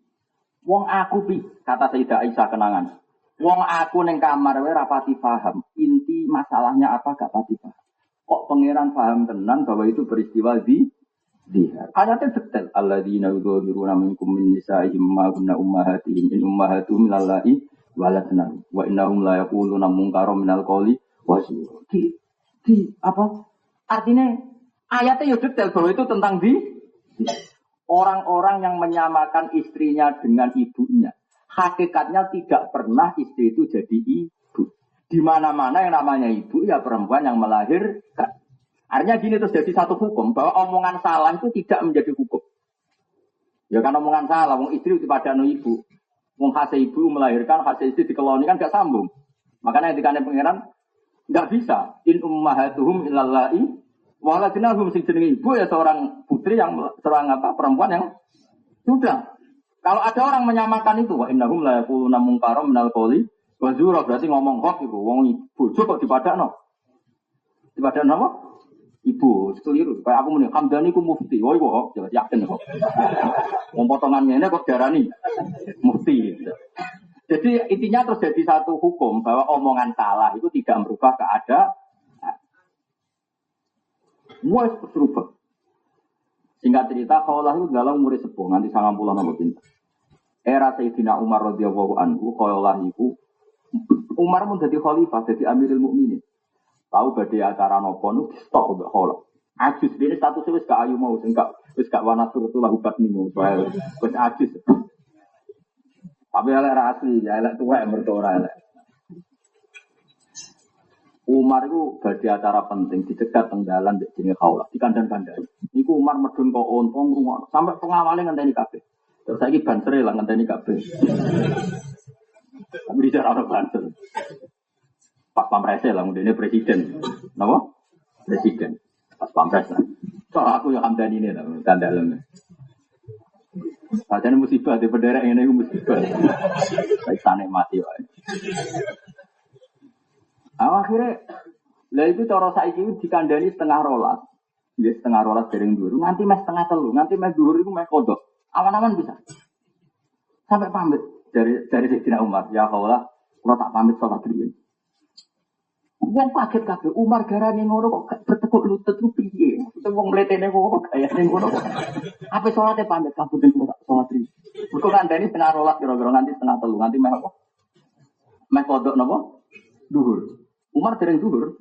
Wong aku pi, kata Sayyidah Aisyah kenangan. Wong aku ning kamar wae ra pati paham inti masalahnya apa gak pati paham. Kok pangeran paham tenan bahwa itu peristiwa di dia. Ayatnya detail. Alladzina yudhiruna minkum min nisa'ihim ma kunna ummahatihim in ummahatuhum lillahi waladna wa innahum la yaquluna munkaram minal qawli wasyur. Apa? Artinya ayatnya ya detail bahwa itu tentang orang-orang yang menyamakan istrinya dengan ibunya. Hakikatnya tidak pernah istri itu jadi ibu. Di mana-mana yang namanya ibu ya perempuan yang melahirkan. Artinya gini terus jadi satu hukum bahwa omongan salah itu tidak menjadi hukum. Ya kan omongan salah, wong istri itu pada ibu, wong hasil ibu melahirkan, hasil istri dikeloni kan gak sambung. Makanya dikane pangeran nggak bisa. In ummahatuhum ilallahi waladinahum sing jenenge ibu ya seorang putri yang seorang perempuan yang sudah. Kalau ada orang menyamakan itu wa innahum la yaquluna munkaram minal qawli wa zura berarti ngomong hoax iku wong bojo kok dipadakno. Dipadakno apa? Ibu, keliru. Kayak aku muni Hamdani ku mufti. Oh iku jelas yakin kok. Wong potongan ngene kok darani mufti. Jadi intinya terjadi satu hukum bahwa omongan salah itu tidak merubah keadaan. Semua itu berubah. Singkat cerita, kaulah itu dalam umur sepuh, nanti 90 nomor pintar. Era Sayyidina Umar radhiyallahu anhu, kaulah itu Umar pun jadi khalifah, jadi Amirul Mukminin. Tahu badai acara nopo nu stop untuk kaulah. Ajus ini statusnya wis gak ayu mau, wis gak wanatur itulah hubat nimu, wis ajus. Tapi elek asli, ya elek tua yang berdoa elek. Umar itu badi acara penting di dekat tenggalan di sini kaulah di kandang-kandang. Iku Umar medun kok ontong rumah sampai pengawalnya ngenteni kabeh. Terus saiki bansere lah ngenteni kabeh. Tapi di cara banser. Pak Pamrese lah ngene presiden. Napa? Presiden. Pas Pampres lah. Soal aku yang Hamdani ini lah kandang. Padahal musibah di bendera ini musibah. Baik sana mati wae. Akhirnya, lah itu cara saiki dikandani setengah rolas. Ya setengah rolas dereng dhuwur, nganti mes setengah telu, nganti mes dhuwur iku mes kodok. Awan-awan bisa. Sampai pamit. dari Sayyidina Umar, ya Allah, kalau tak pamit sholat riyen. Wong kaget kabeh Umar garane ngono kok gak bertekuk lutut ku piye? Maksudnya wong mletene kok gayane ngono. Apa salate pamit kabuten salat riyen. Mergo kandhani setengah rolas kira-kira nganti setengah telu nganti meh apa? Meh kodok napa? Duhur. Umar dereng duhur.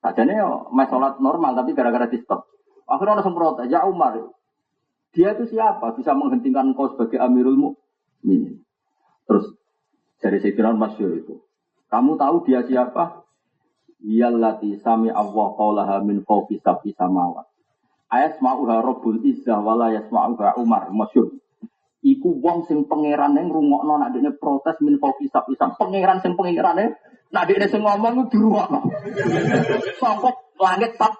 Sajane yo meh salat normal tapi gara-gara di stop. Akhirnya orang semprot, ya Umar, dia itu siapa? Bisa menghentikan kau sebagai Amirul Mukminin. Terus dari Sayyidina Masyur itu. Kamu tahu dia siapa? Yallati sami Allah qaulaha min fawqi sab'i samawat. Ayasma'uha Rabbul Izzah wala yasma'uha Umar Masyur. Iku wong sing pangerane ngrungokno nek dekne protes min fawqi sab'i sam. Pangeran sing pangerane nek dekne sing ngomong ku dirungokno. Sangkok langit tak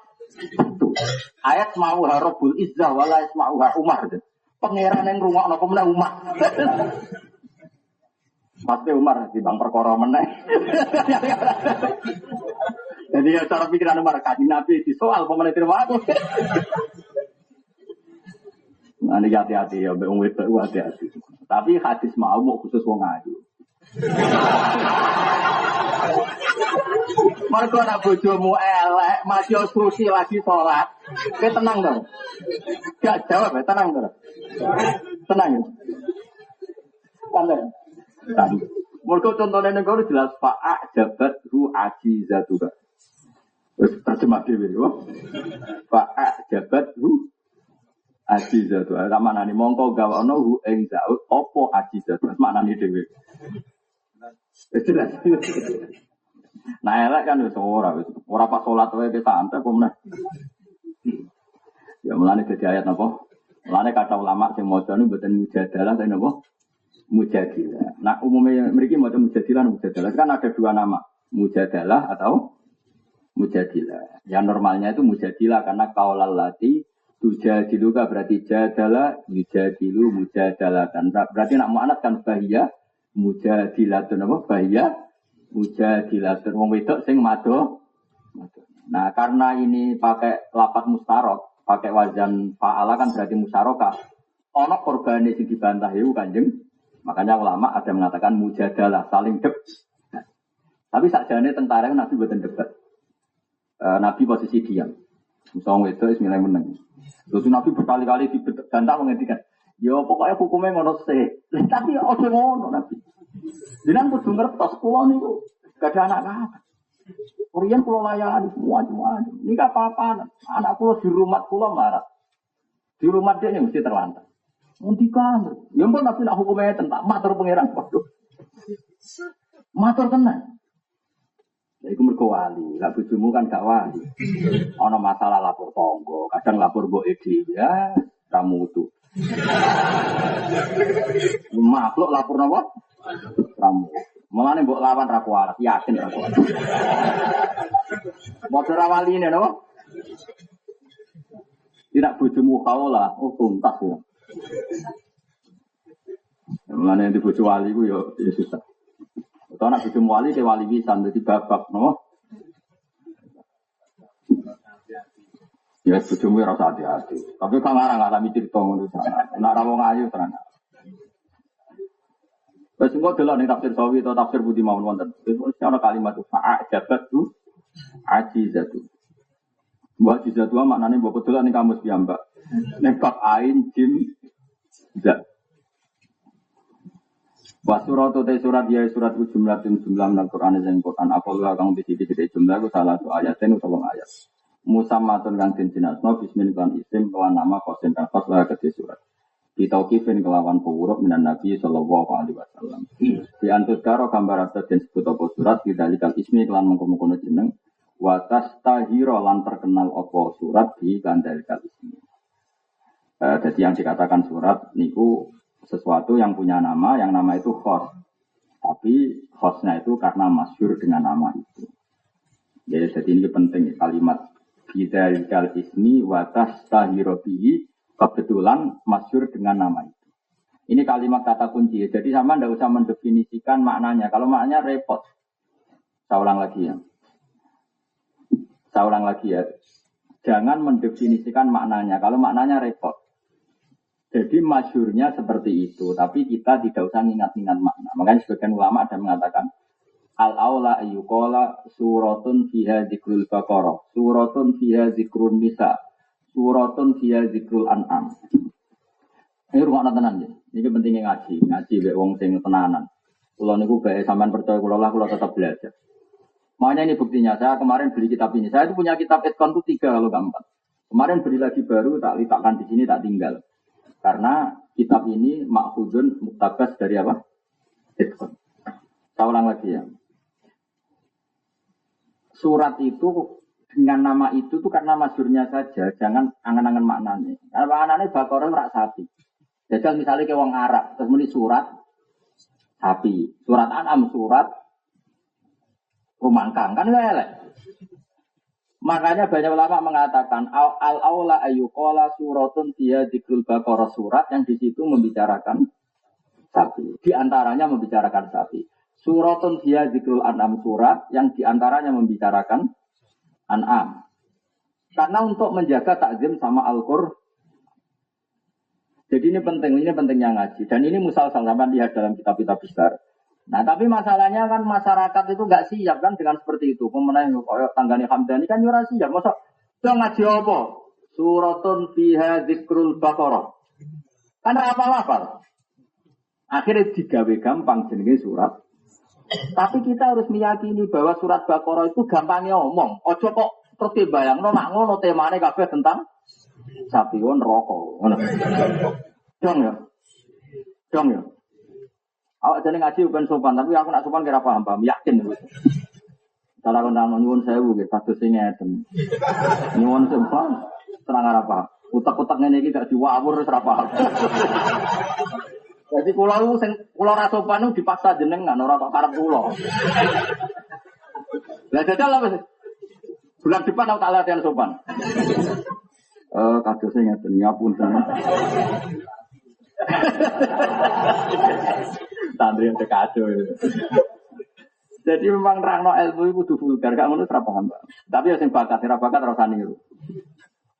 ayat mau Rabbul Izzah wala yasma'uha Umar. Pangeran yang ngrungokno kok meneh Umar. Pasti Umar di bang perkara meneh. Jadi ya cara pikiran Umar kaji Nabi di soal pemenang terima aku. Nah, ini hati-hati ya, mbak Umar itu hati-hati. Tapi hadis mau khusus wong ayu. Mergo nak bojomu elek, masih instruksi lagi sholat. Kowe tenang dong. Gak jawab ya, tenang dong. Tenang ya. Tenang. Mergo contohnya negara jelas fa'a jabat hu ajizatuha. Wis terjemah dhewe yo. Fa'a jabat hu ajizatuha. Ramanane mongko gawono hu ing zaut apa ajizatuha. Maknane dhewe. Jelas. Nah elek kan wis ora pas salat wae santai kok meneh. Ya mulane dadi ayat napa? Mulane kata ulama sing maca niku mboten mujadalah tapi napa? Mujadilah. Nah umumnya mriki maca mujadalah kan ada dua nama, mujadalah atau mujadilah. Yang normalnya itu mujadilah karena qaulal lati tujadiluka berarti jadalah yujadilu mujadalatan. Berarti nak muannats kan bahia mujadilatun apa bahia mujadilatun wong wedok sing mado. Nah, karena ini pakai lapat mustarok, pakai wazan fa'ala kan berarti musyarakah. Ono korbane sing dibantah iku Kanjeng. Makanya ulama ada mengatakan mujadalah saling debat. Tapi sakjane tentara Nabi mboten debat. Nabi posisi diam. Musa wedok wis milih meneng. Terus Nabi berkali-kali dibantah menghentikan. Ya pokoknya hukumnya ngono sih. Tapi ojo ngono Nabi. Jenengan kudu ngertos kula niku gak ada anak-anak. Kurian kula layani semua. Ini gak apa-apa. Anak kula di rumah kula marah. Di rumah dia ini mesti terlantar. Ngendikan. Ya ampun Nabi nak hukumnya tentang matur pangeran. Waduh. Matur tenan. Ya iku mergo wali. Lah bojomu kan gak wali. Ana masalah lapor tangga, kadang lapor mboke dhewe ya ramutu. Makhluk lapor napa? Ramu. Mulane mbok lawan ra kuat, yakin ra kuat. Modho ra waline napa? Tidak bojomu kaula, oh tuntas ya. Mulane di bojo wali ku ya susah. Utawa nek bojo wali ke wali pisan dadi babak no. Ya bojomu ora usah hati-hati. Tapi kang ngalami cerita ngono sana. Nek ra wong ayu tenan. Wes engko delok ning tafsir Sawi atau tafsir Budi mawon wonten. Wis ana kalimat fa'a jabatu ajizatu. Ajizatu maknane mbok delok ning kamus piyambak. Nek ain jim tidak. Wasuratul surat ya surat jumlah Al-Qur'an yang Quran apa lu kang dicicit jumlah ku salah satu ayaten utawa ayat. Musammatun kang den jinasno bismillah isim kelan nama kosen kan pas lah kedhe surat. Ditauqifin kelawan huruf minan Nabi sallallahu alaihi wasallam. Di antus karo gambar atas den sebut apa surat didalikal ismi kelan mengkono jeneng wa tastahira lan terkenal apa surat di kandalikal ismi. Jadi yang dikatakan surat niku sesuatu yang punya nama, yang nama itu khos. Tapi khosnya itu karena masyhur dengan nama itu. Jadi ini penting kalimat bidalikal ismi wa tastahira bihi kebetulan masyhur dengan nama itu. Ini kalimat kata kunci. Jadi sama tidak usah mendefinisikan maknanya. Kalau maknanya repot. Saya ulang lagi ya. Jangan mendefinisikan maknanya. Kalau maknanya repot. Jadi masyhurnya seperti itu, tapi kita tidak usah ingat-ingat makna. Makanya sebagian ulama ada mengatakan al-aula ayyuqala suratun fiha dzikrul baqarah, suratun fiha dzikrun nisa, suratun fiha dzikrul an'am. Ini rumah tenan ya. Ini pentingnya ngaji mbek wong sing tenanan. Kula niku bae sampean percaya kula tetap belajar. Makanya ini buktinya, saya kemarin beli kitab ini. Saya itu punya kitab Etkon itu 3 kalau nggak 4. Kemarin beli lagi baru, tak letakkan di sini, tak tinggal. Karena kitab ini makhudun muktabas dari apa? Etkon. Saya ulang lagi ya. Surat itu dengan nama itu tuh karena masyhurnya saja, jangan angan-angan maknanya. Karena maknanya Baqarah rak sapi. Jajal misalnya ke wong Arab, terus muni surat sapi, surat An'am, surat rumangkang, kan elek. Makanya banyak ulama mengatakan al-aula ayyuqala suratun fiha dzikrul baqarah, surat yang di situ membicarakan sapi. Di antaranya membicarakan sapi. Suratun fiha dzikrul an'am, surat yang di antaranya membicarakan an'am. Karena untuk menjaga takzim sama Al-Qur'an. Jadi ini pentingnya ngaji. Dan ini musal-sal sampai lihat dalam kitab-kitab besar. Nah, tapi masalahnya kan masyarakat itu nggak siap kan dengan seperti itu. Pemenang kayak Tanggani Hamdani kan ora siap. Masa dia ngaji apa? Suratun fiha dzikrul baqarah. Kan hafal-hafal. Akhirnya digawe gampang jenenge surat. Tapi kita harus meyakini bahwa surat Baqarah itu gampangnya omong. Ojo kok terus dibayangno nak ngono temane kabeh tentang sapi neraka. Ngono. Dong ya. Awak jane ngaji bukan sopan, tapi aku nak sopan kira paham, yakin gitu. Kalau nang nyuwun sewu nggih kados sing ngeten. Nyuwun sopan terang ora paham. Utek-utek ngene iki gak diwawur wis ora paham. Jadi kula ora sopan dipaksa jenengan ora kok karep kula. Lah jajal apa sih? Bulan depan aku tak latihan sopan. Kados sing ngeten ngapunten. Santri yang dekado. Jadi memang rangno ilmu itu kudu vulgar, gak ngono ora paham. Tapi sing bakat ora usah niru.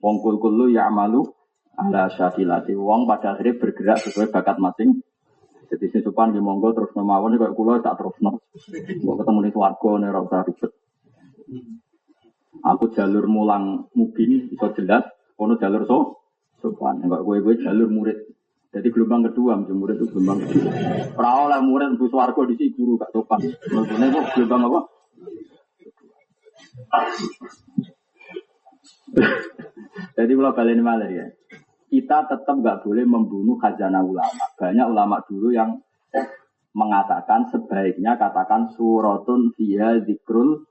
Wong kul ya amalu ala syakilati. Wong pada akhirnya bergerak sesuai bakat masing. Jadi sing sopan nggih monggo terus mawon kaya kula tak terusno. Kok ketemu ning swarga nek ora usah ribet. Aku jalur mulang mubin iso jelas, ono jalur sopan. Kok kowe jalur murid. Jadi gelombang kedua, murid itu gelombang kedua. Ora oleh murid mlebu swarga dhisik guru gak sopan. Maksudnya kok gelombang apa? Jadi kalau baleni malah ya. Kita tetap nggak boleh membunuh khazanah ulama. Banyak ulama dulu yang mengatakan sebaiknya katakan suratun fiha dzikrul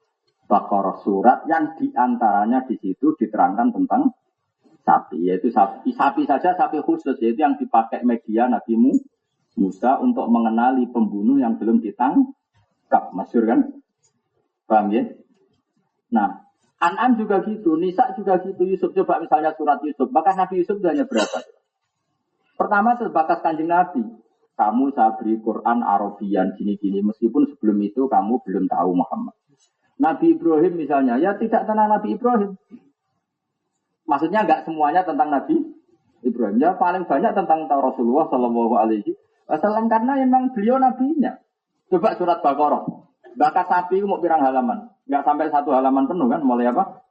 baqarah, surat yang diantaranya di situ diterangkan tentang sapi, yaitu sapi saja, sapi khusus, yaitu yang dipakai media Nabi Musa untuk mengenali pembunuh yang belum ditangkap, masyhur kan? Paham ya? Nah, An'am juga gitu, Nisa juga gitu, Yusuf coba misalnya surat Yusuf, bahkan Nabi Yusuf hanya berapa? Pertama terbatas kanjeng Nabi, kamu saya beri Quran Arabian gini-gini, meskipun sebelum itu kamu belum tahu Muhammad. Nabi Ibrahim misalnya, ya tidak tentang Nabi Ibrahim. Maksudnya enggak semuanya tentang Nabi Ibrahim, ya paling banyak tentang Rasulullah Shallallahu Alaihi Wasallam karena memang beliau nabinya. Coba surat Baqarah, bakat sapi mau pirang halaman, enggak sampai 1 halaman penuh kan? Mulai apa?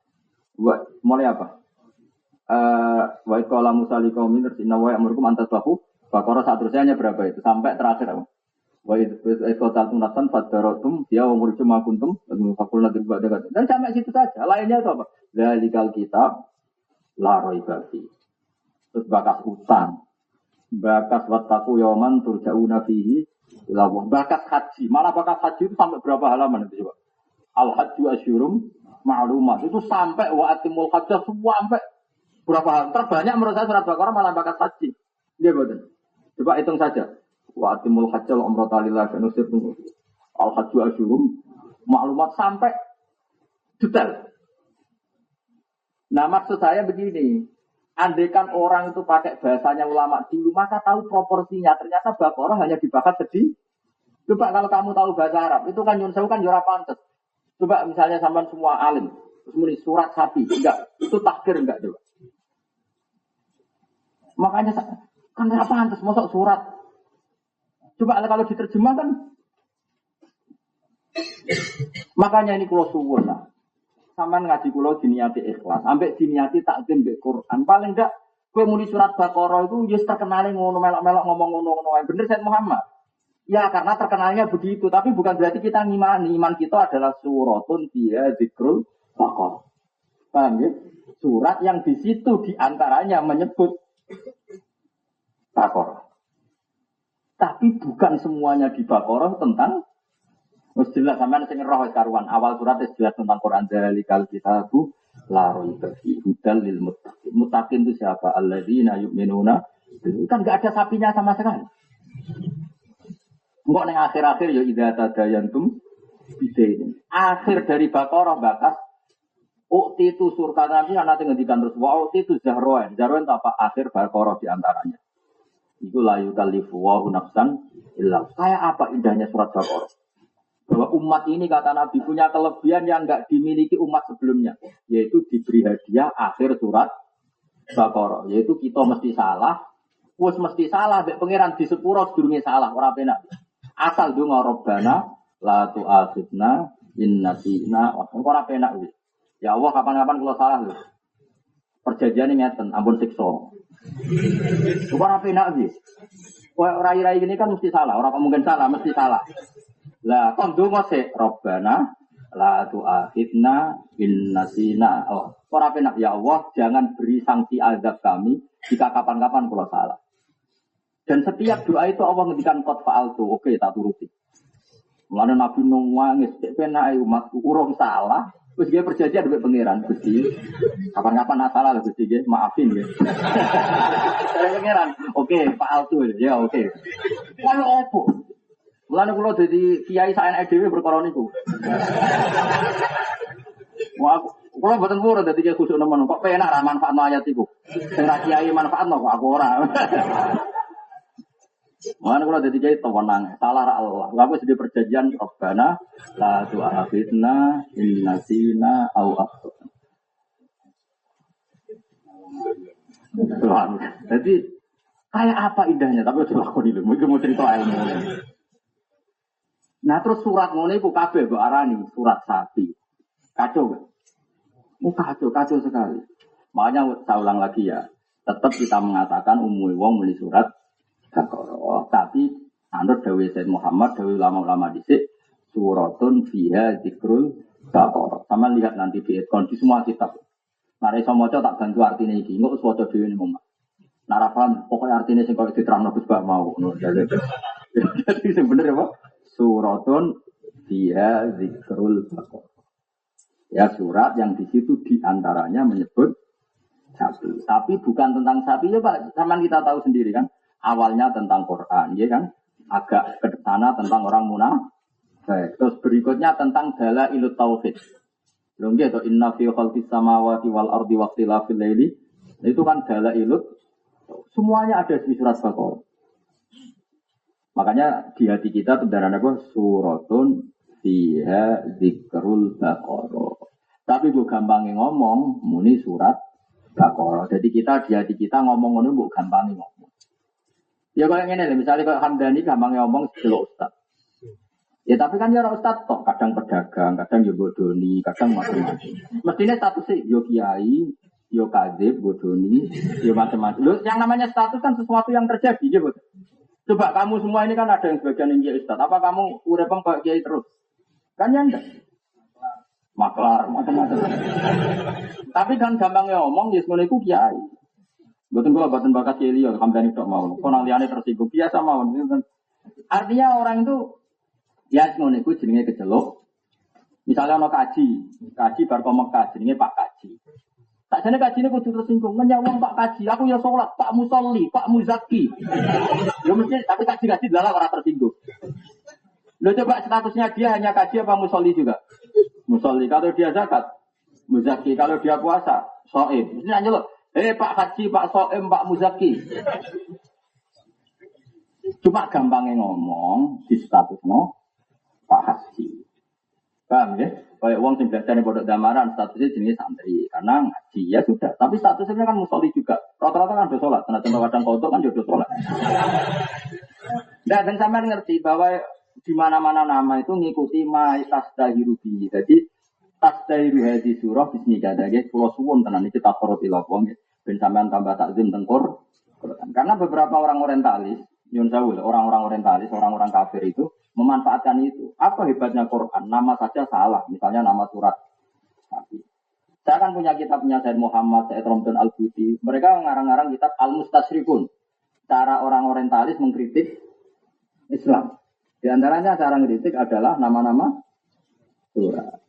Wa qala Musa liqaumin inna wa ya'murukum an tasbahu. Baqarah seterusnya hanya berapa itu? Sampai terakhir apa? Wa iqtatum nafsan fadaratum ya wa murjum ma kuntum faqulna dirba dekat. Dan sampai situ saja. Lainnya itu apa? Zalikal kitab la raiba fi. Terus bakas utang, bakas wattaqu yawman turja'una fihi ila Allah. Bakas haji, malah bakas haji itu sampai berapa halaman itu coba? Al hajju asyurum ma'lumat. Itu sampai wa atimul hajja sampai berapa halaman? Terbanyak menurut saya surat Baqarah malah bakas haji. Dia betul. Coba hitung saja. Wa atimul hajja wa umrata lillahi nusirtum. Al hajju asyurum ma'lumat sampai detail. Nah maksud saya begini, andaikan orang itu pakai bahasanya ulama dulu, maka tahu proporsinya. Ternyata Baqarah hanya dibahas sedih. Coba kalau kamu tahu bahasa Arab, itu kan Yun Sewu kan jora pantes. Coba misalnya sampai semua alim, terus surat sapi, enggak, itu takdir enggak coba. Makanya Kan apa pantas masuk surat. Coba kalau diterjemah kan. Makanya ini kulo suwun lah. Sampeyan ngaji kulo diniati ikhlas, sampai diniati takdim mbek Quran. Paling enggak kowe muni surat Baqarah itu wis terkenale ngono melok-melok ngomong ngono-ngono wae. Bener Said Muhammad. Ya karena terkenalnya begitu, tapi bukan berarti kita ngimani. Iman kita adalah suratun fiha dzikrul Baqarah. Paham ya? Surat yang di situ diantaranya menyebut Baqarah. Tapi bukan semuanya di Baqarah tentang wis jelas sampean sing roh wis karuan. Awal surat wis jelas tentang Quran dzalikal kitabu la raiba fihi hudal lil muttaqin. Muttaqin itu siapa? Alladzina yu'minuna. Kan enggak ada sapinya sama sekali. Enggak ning akhir-akhir ya idza tadayantum bidain. Akhir dari Baqarah bakas ukti itu surga nanti nanti ngendikan terus wa ukti itu zahroan. Zahroan itu apa? Akhir Baqarah di antaranya. Itu la yukallifu wa nafsan illa. Kayak apa indahnya surat Baqarah? Bahwa umat ini kata Nabi punya kelebihan yang enggak dimiliki umat sebelumnya, yaitu diberi hadiah akhir surat Baqarah, yaitu kita mesti salah, wis mesti salah mek pangeran di sepuro sedurunge salah ora penak. Asal donga Rabbana la tu'akhidna in nasina ora penak wis. Ya Allah kapan-kapan kalau salah lho. Perjanjiane ngeten, ampun siksa. Ora penak wis. Kowe rai-rai gini kan mesti salah, ora mungkin salah, mesti salah. Lah kon donga sik Rabbana la tu'akhidna in nasina. Oh, ora penak ya Allah, jangan beri sanksi azab kami jika kapan-kapan kalau salah. Dan setiap doa itu Allah ngendikan qad fa'altu, oke tak turuti. Mulane Nabi nangis, cek penake umatku urung salah, wis ge perjanjian mbek pangeran Gusti. Kapan-kapan salah lho Gusti nggih, maafin nggih. Dari pangeran, oke fa'altu ya oke. Kalau opo? Mulane kula dadi kiai sak enake dhewe perkara niku. Wah, kula mboten purun dadi kiai khusuk nemen, kok penak ra manfaatno ayat iku. Sing ra kiai manfaatno kok aku ora. Mana kalau jadi kiai tawanan, salah Allah. Lalu sudah perjanjian Rabbana la tu'akhidna in nasina au akhtana. Jadi kayak apa indahnya? Tapi coba aku dulu, mungkin mau cerita ilmu. Nah terus surat ngono iku kabeh mbok arani surat sapi. Kacau kan? Kacau sekali. Makanya saya ulang lagi ya. Tetap kita mengatakan umumnya wong muni surat Baqarah, tapi anut dawuh Said Muhammad, dawuh ulama-ulama dhisik suratun fiha dzikrul Baqarah. Sama lihat nanti di di semua kitab. Nah, iso maca tak bantu artine iki, engko wis waca dhewe ning omah. Nah, ra paham pokoke artine sing kok diterangno Gus Bah mau ngono. Jadi sing bener apa? Suratun fiha dzikrul Baqarah. Ya surat yang di situ diantaranya menyebut sapi. Tapi bukan tentang sapi ya Pak. Sama kita tahu sendiri kan. Awalnya tentang Quran, ya kan? Agak ke sana tentang orang munafik. Terus berikutnya tentang dalailut tauhid. Belum gitu, inna fi khalqis samawati wal ardi waqtilafil laili. Itu kan dalailut. Semuanya ada di surat Baqarah. Makanya di hati kita kendaraan apa? Suratun fiha dzikrul Baqarah. Tapi bu gampangnya ngomong, muni surat Baqarah. Jadi kita di hati kita ngomong-ngomong bu gampangnya ngomong. Ya kayak gini, misalnya kayak Hamdani gampangnya ngomong jelok ustad. Ya tapi kan ya ustad toh, kadang pedagang, kadang ya bodoni, kadang macam-macam. Mestinya statusnya yo kiai, yo kadzib, bodoni, yo macam-macam. Loh, yang namanya status kan sesuatu yang terjadi, ya betul. Coba kamu semua ini kan ada yang sebagian yang kiai ustad. Apa kamu urepeng kayak kiai terus? Kan ya enggak. Maklar, macam-macam. Tapi kan gampangnya ngomong, ya semuanya itu kiai. Betul gua batin bakat kiai ya, Hamdani tak mau. Konon liane tersinggung biasa mau. Artinya orang itu ya semuanya itu jenenge kecelok. Misalnya ono kaji bar kok Mekah jenenge Pak Kaji. Tak jane kaji ini kudu tersinggung. Menyawang Pak Kaji, aku ya sholat, Pak Musolli, Pak Muzaki. Ya mesti tapi kaji dalam orang tersinggung. Lo coba statusnya dia hanya kaji apa Musolli juga? Musolli kalau dia zakat, Muzaki kalau dia puasa, Soim. Mesti nanya lo. Pak Haji, Pak Soem, Pak Muzaki. Cuma gampangnya ngomong di status no Pak Haji. Paham ya? Kayak uang sing belajar di pondok damaran statusnya jenis santri karena ngaji ya sudah. Tapi statusnya kan musolli juga. Rata-rata kan udah sholat. Karena contoh kadang kodok kan udah sholat. Dan sampean ngerti bahwa di mana-mana nama itu ngikuti ma tasdahiru bi. Jadi tasdahiru hadis surah bismika dage kula suwun tenan iki takorot ila wong ben sampean tambah takzim tengkur. Karena beberapa orang orientalis, nyun sewu, orang-orang orientalis, orang-orang kafir itu memanfaatkan itu. Apa hebatnya Quran? Nama saja salah. Misalnya nama surat. Saya kan punya kitabnya Said Muhammad, Said Romdon Al-Buti. Mereka mengarang-arang kitab Al-Mustasyrikun. Cara orang orientalis mengkritik Islam. Di antaranya cara mengkritik adalah nama-nama surat.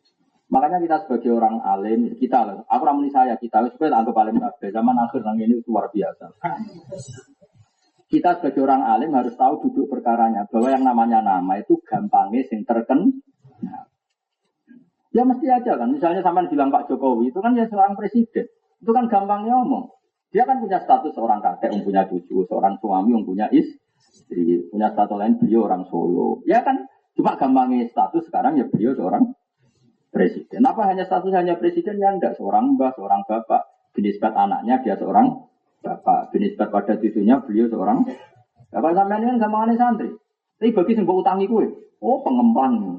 Makanya kita sebagai orang alim, kita, aku ramuni saya, kita supaya anggap alim kabeh. Zaman akhir nang ini luar biasa. Kita sebagai orang alim harus tahu duduk perkaranya bahwa yang namanya nama itu gampangnya sing terkenal. Ya mesti aja kan. Misalnya sampean bilang Pak Jokowi itu kan ya seorang presiden. Itu kan gampangnya ngomong. Dia kan punya status seorang kakek yang punya cucu, seorang suami yang punya istri, punya status lain beliau orang Solo. Ya kan cuma gampangnya status sekarang ya beliau seorang presiden. Apa hanya status hanya presiden ya enggak, seorang mbah, seorang bapak. Binisbat anaknya dia seorang bapak, binisbat pada cucunya beliau seorang bapak. Sampean kan gampangannya santri. Tapi bagi sing mbok utangi kowe, oh pengemban.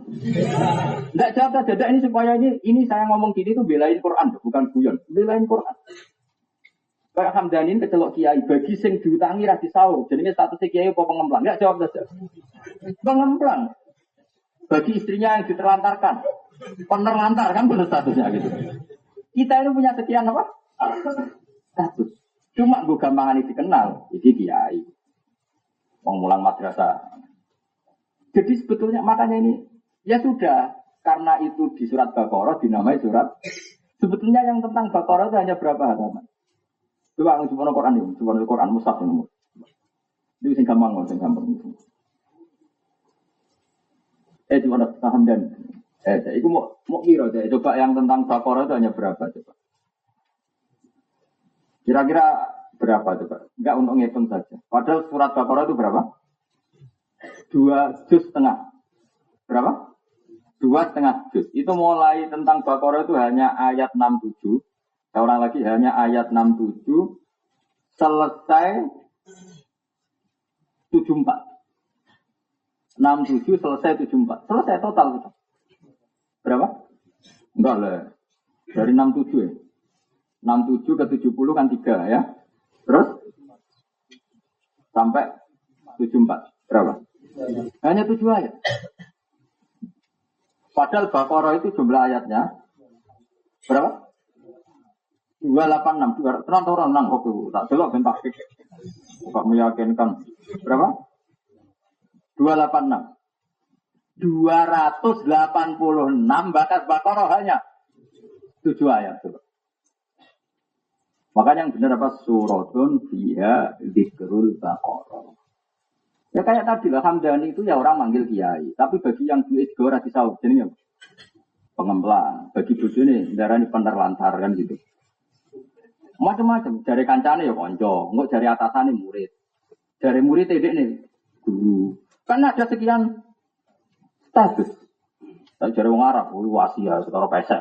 Enggak jawab dadak ini supaya ini saya ngomong gini tuh belain Quran, bukan guyon. Belain Quran. Kayak Hamdanin kecelok kiai bagi sing diutangi ra disaur. Jenenge statusnya kiai apa pengemplang? Enggak jawab saja. Pengemplang. Bagi istrinya yang diterlantarkan. Penerlantar kan benar statusnya gitu. Kita ini punya sekian apa? Status. Cuma gue gampangan dikenal. Ini kiai. Pengulang madrasah. Jadi sebetulnya makanya ini ya sudah. Karena itu di surat Baqarah dinamai surat. Sebetulnya yang tentang Baqarah itu hanya berapa halaman? Coba ngomong Quran ini. Coba Quran Mushaf ini. Itu sing gampang. Cuma ada paham dan itu mau kira aja. Coba yang tentang Baqarah itu hanya berapa coba? Kira-kira berapa coba? Enggak untuk ngitung saja. Padahal surat Baqarah itu berapa? 2,5 juz. Berapa? 2,5 juz. Itu mulai tentang Baqarah itu hanya ayat 67. Seorang lagi hanya ayat 67. Selesai 74. 67 selesai 74. Selesai total kita. Berapa? Enggak lah. Dari 67 ya. 67 ke 70 kan 3 ya. Terus sampai 74. Berapa? Hanya 7 ayat. Padahal Baqarah itu jumlah ayatnya berapa? 286. Terang nang kok tak delok ben tak kok meyakinkan. Berapa? 286. 286 bakat Baqarah hanya 7 ayat. Makanya yang benar apa? Suratun fiha dzikrul Baqarah. Ya kayak tadi lah, Hamdani itu ya orang manggil kiai. Tapi bagi yang duit juga ora disaut. Jadi pengemplang. Bagi bojone darani penerlantar kan gitu. Macam-macam. Dari kancane ya konco. Enggak dari atasane murid. Dari murid nih guru. Karena ada sekian status. Tak jare wong Arab, wasi ya setara pesek.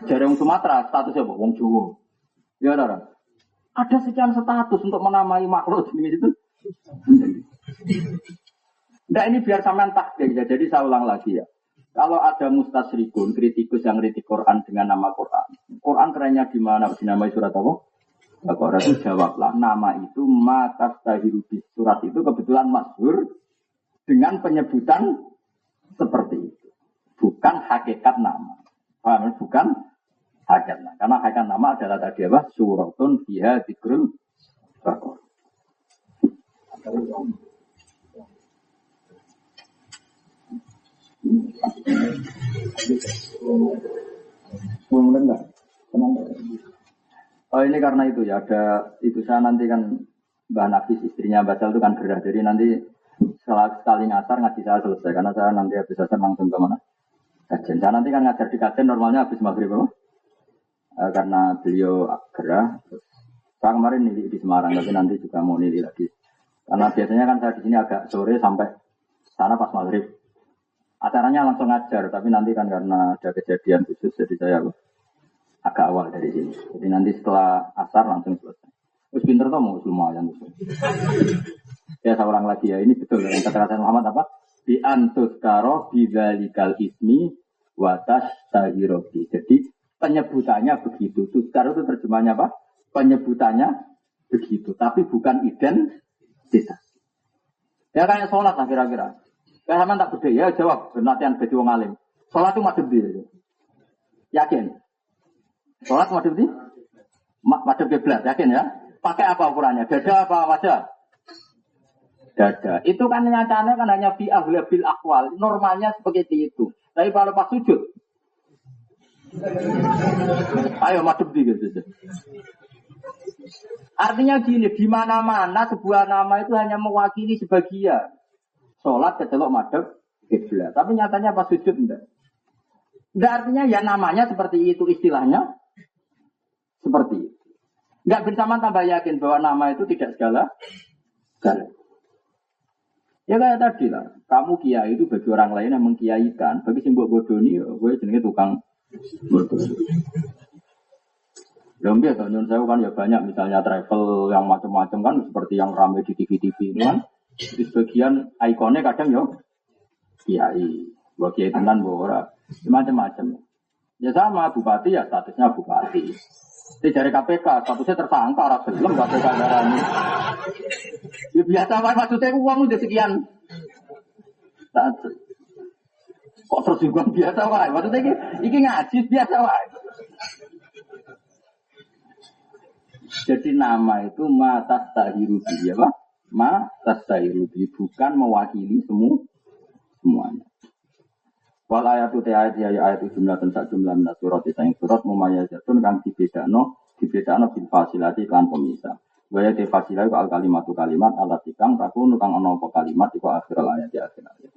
Jare wong Sumatera statusnya wong Jawa. Ya ora. Ada sekian status untuk menamai makhluk jenis itu. Nah ini biar sampean takdir ya. Jadi saya ulang lagi ya. Kalau ada mustasyrikun, kritikus yang kritik Quran dengan nama Quran. Quran kerennya di mana? Dinamai surat apa? Baqarah itu jawablah. Nama itu matastahiru bis. Surat itu kebetulan masyhur dengan penyebutan seperti itu. Bukan hakikat nama. Bukan hakikat nama. Karena hakikat nama adalah tadi apa? Suratun fiha dzikrul Baqarah. Oh ini karena itu ya, ada itu saya nanti kan Mbak Nafis istrinya Mbak Sal itu kan gerah, jadi nanti sekali ngasar ngaji saya selesai karena saya nanti habis asar langsung ke mana? Kajian. Saya nanti kan ngajar di kajian normalnya habis maghrib karena beliau gerah. Saya kemarin nilai di Semarang, tapi nanti juga mau nilai lagi. Karena biasanya kan saya di sini agak sore sampai sana pas maghrib. acaranya langsung ngajar, tapi nanti kan karena ada kejadian khusus, jadi saya agak awal dari sini. Jadi nanti setelah asar langsung selesai. Terus pinter tuh mau lumayan. Ya saya ulang lagi ya, ini betul yang kata Muhammad apa? Bi antus karo bidzalikal ismi watas tahirobi. Jadi penyebutannya begitu. Tuskar itu terjemahnya apa? Penyebutannya begitu, tapi bukan identitas. Ya kayak sholat lah kira-kira. Kayak sama tak beda ya jawab. Latihan baju wong alim. Sholat itu madhep di. Yakin? Sholat madhep di? Madhep kiblat. Yakin ya? Pakai apa ukurannya? Dada apa wajah? Dada. Itu kan nyatanya kan hanya fi aghlabil akwal. Normalnya seperti itu. Tapi kalau pas sujud, ayo madhep di gitu. Artinya gini, di mana-mana sebuah nama itu hanya mewakili sebagian. Sholat kecelok madhep kiblat. Tapi nyatanya pas sujud enggak. Enggak artinya ya namanya seperti itu, istilahnya seperti itu. Enggak bersama tambah yakin bahwa nama itu tidak segala. Ya kayak tadi lah, kamu kiai itu bagi orang lain yang mengkiaikan. Bagi simbol bodoni, gue jenenge tukang bodoni. Lomba atau nyun saya kan ya banyak misalnya travel yang macam-macam kan seperti yang ramai di TV-TV ini kan. Di sebagian ikonnya kadang yo kiai, buat kiai tenan ora macam-macam. Ya sama bupati ya statusnya bupati. Di dari KPK statusnya tersangka ora belum KPK darani. Ya biasa wae maksudnya uang udah sekian. Kok tersinggung biasa wae. Maksudnya iki ngaji biasa wae. Jadi nama itu matas tahirubi ya Pak? Matas tahirubi bukan mewakili semuanya. Wal ayatu te ayat jumlah tentang jumlah minat surat yang surat mumayyazatun kang dibedakno bil fasilati kan pemisah. Waya te fasilah al kalimatu kalimat alat ikang takun kang ana apa kalimat iku akhir ayat ya akhir ayat.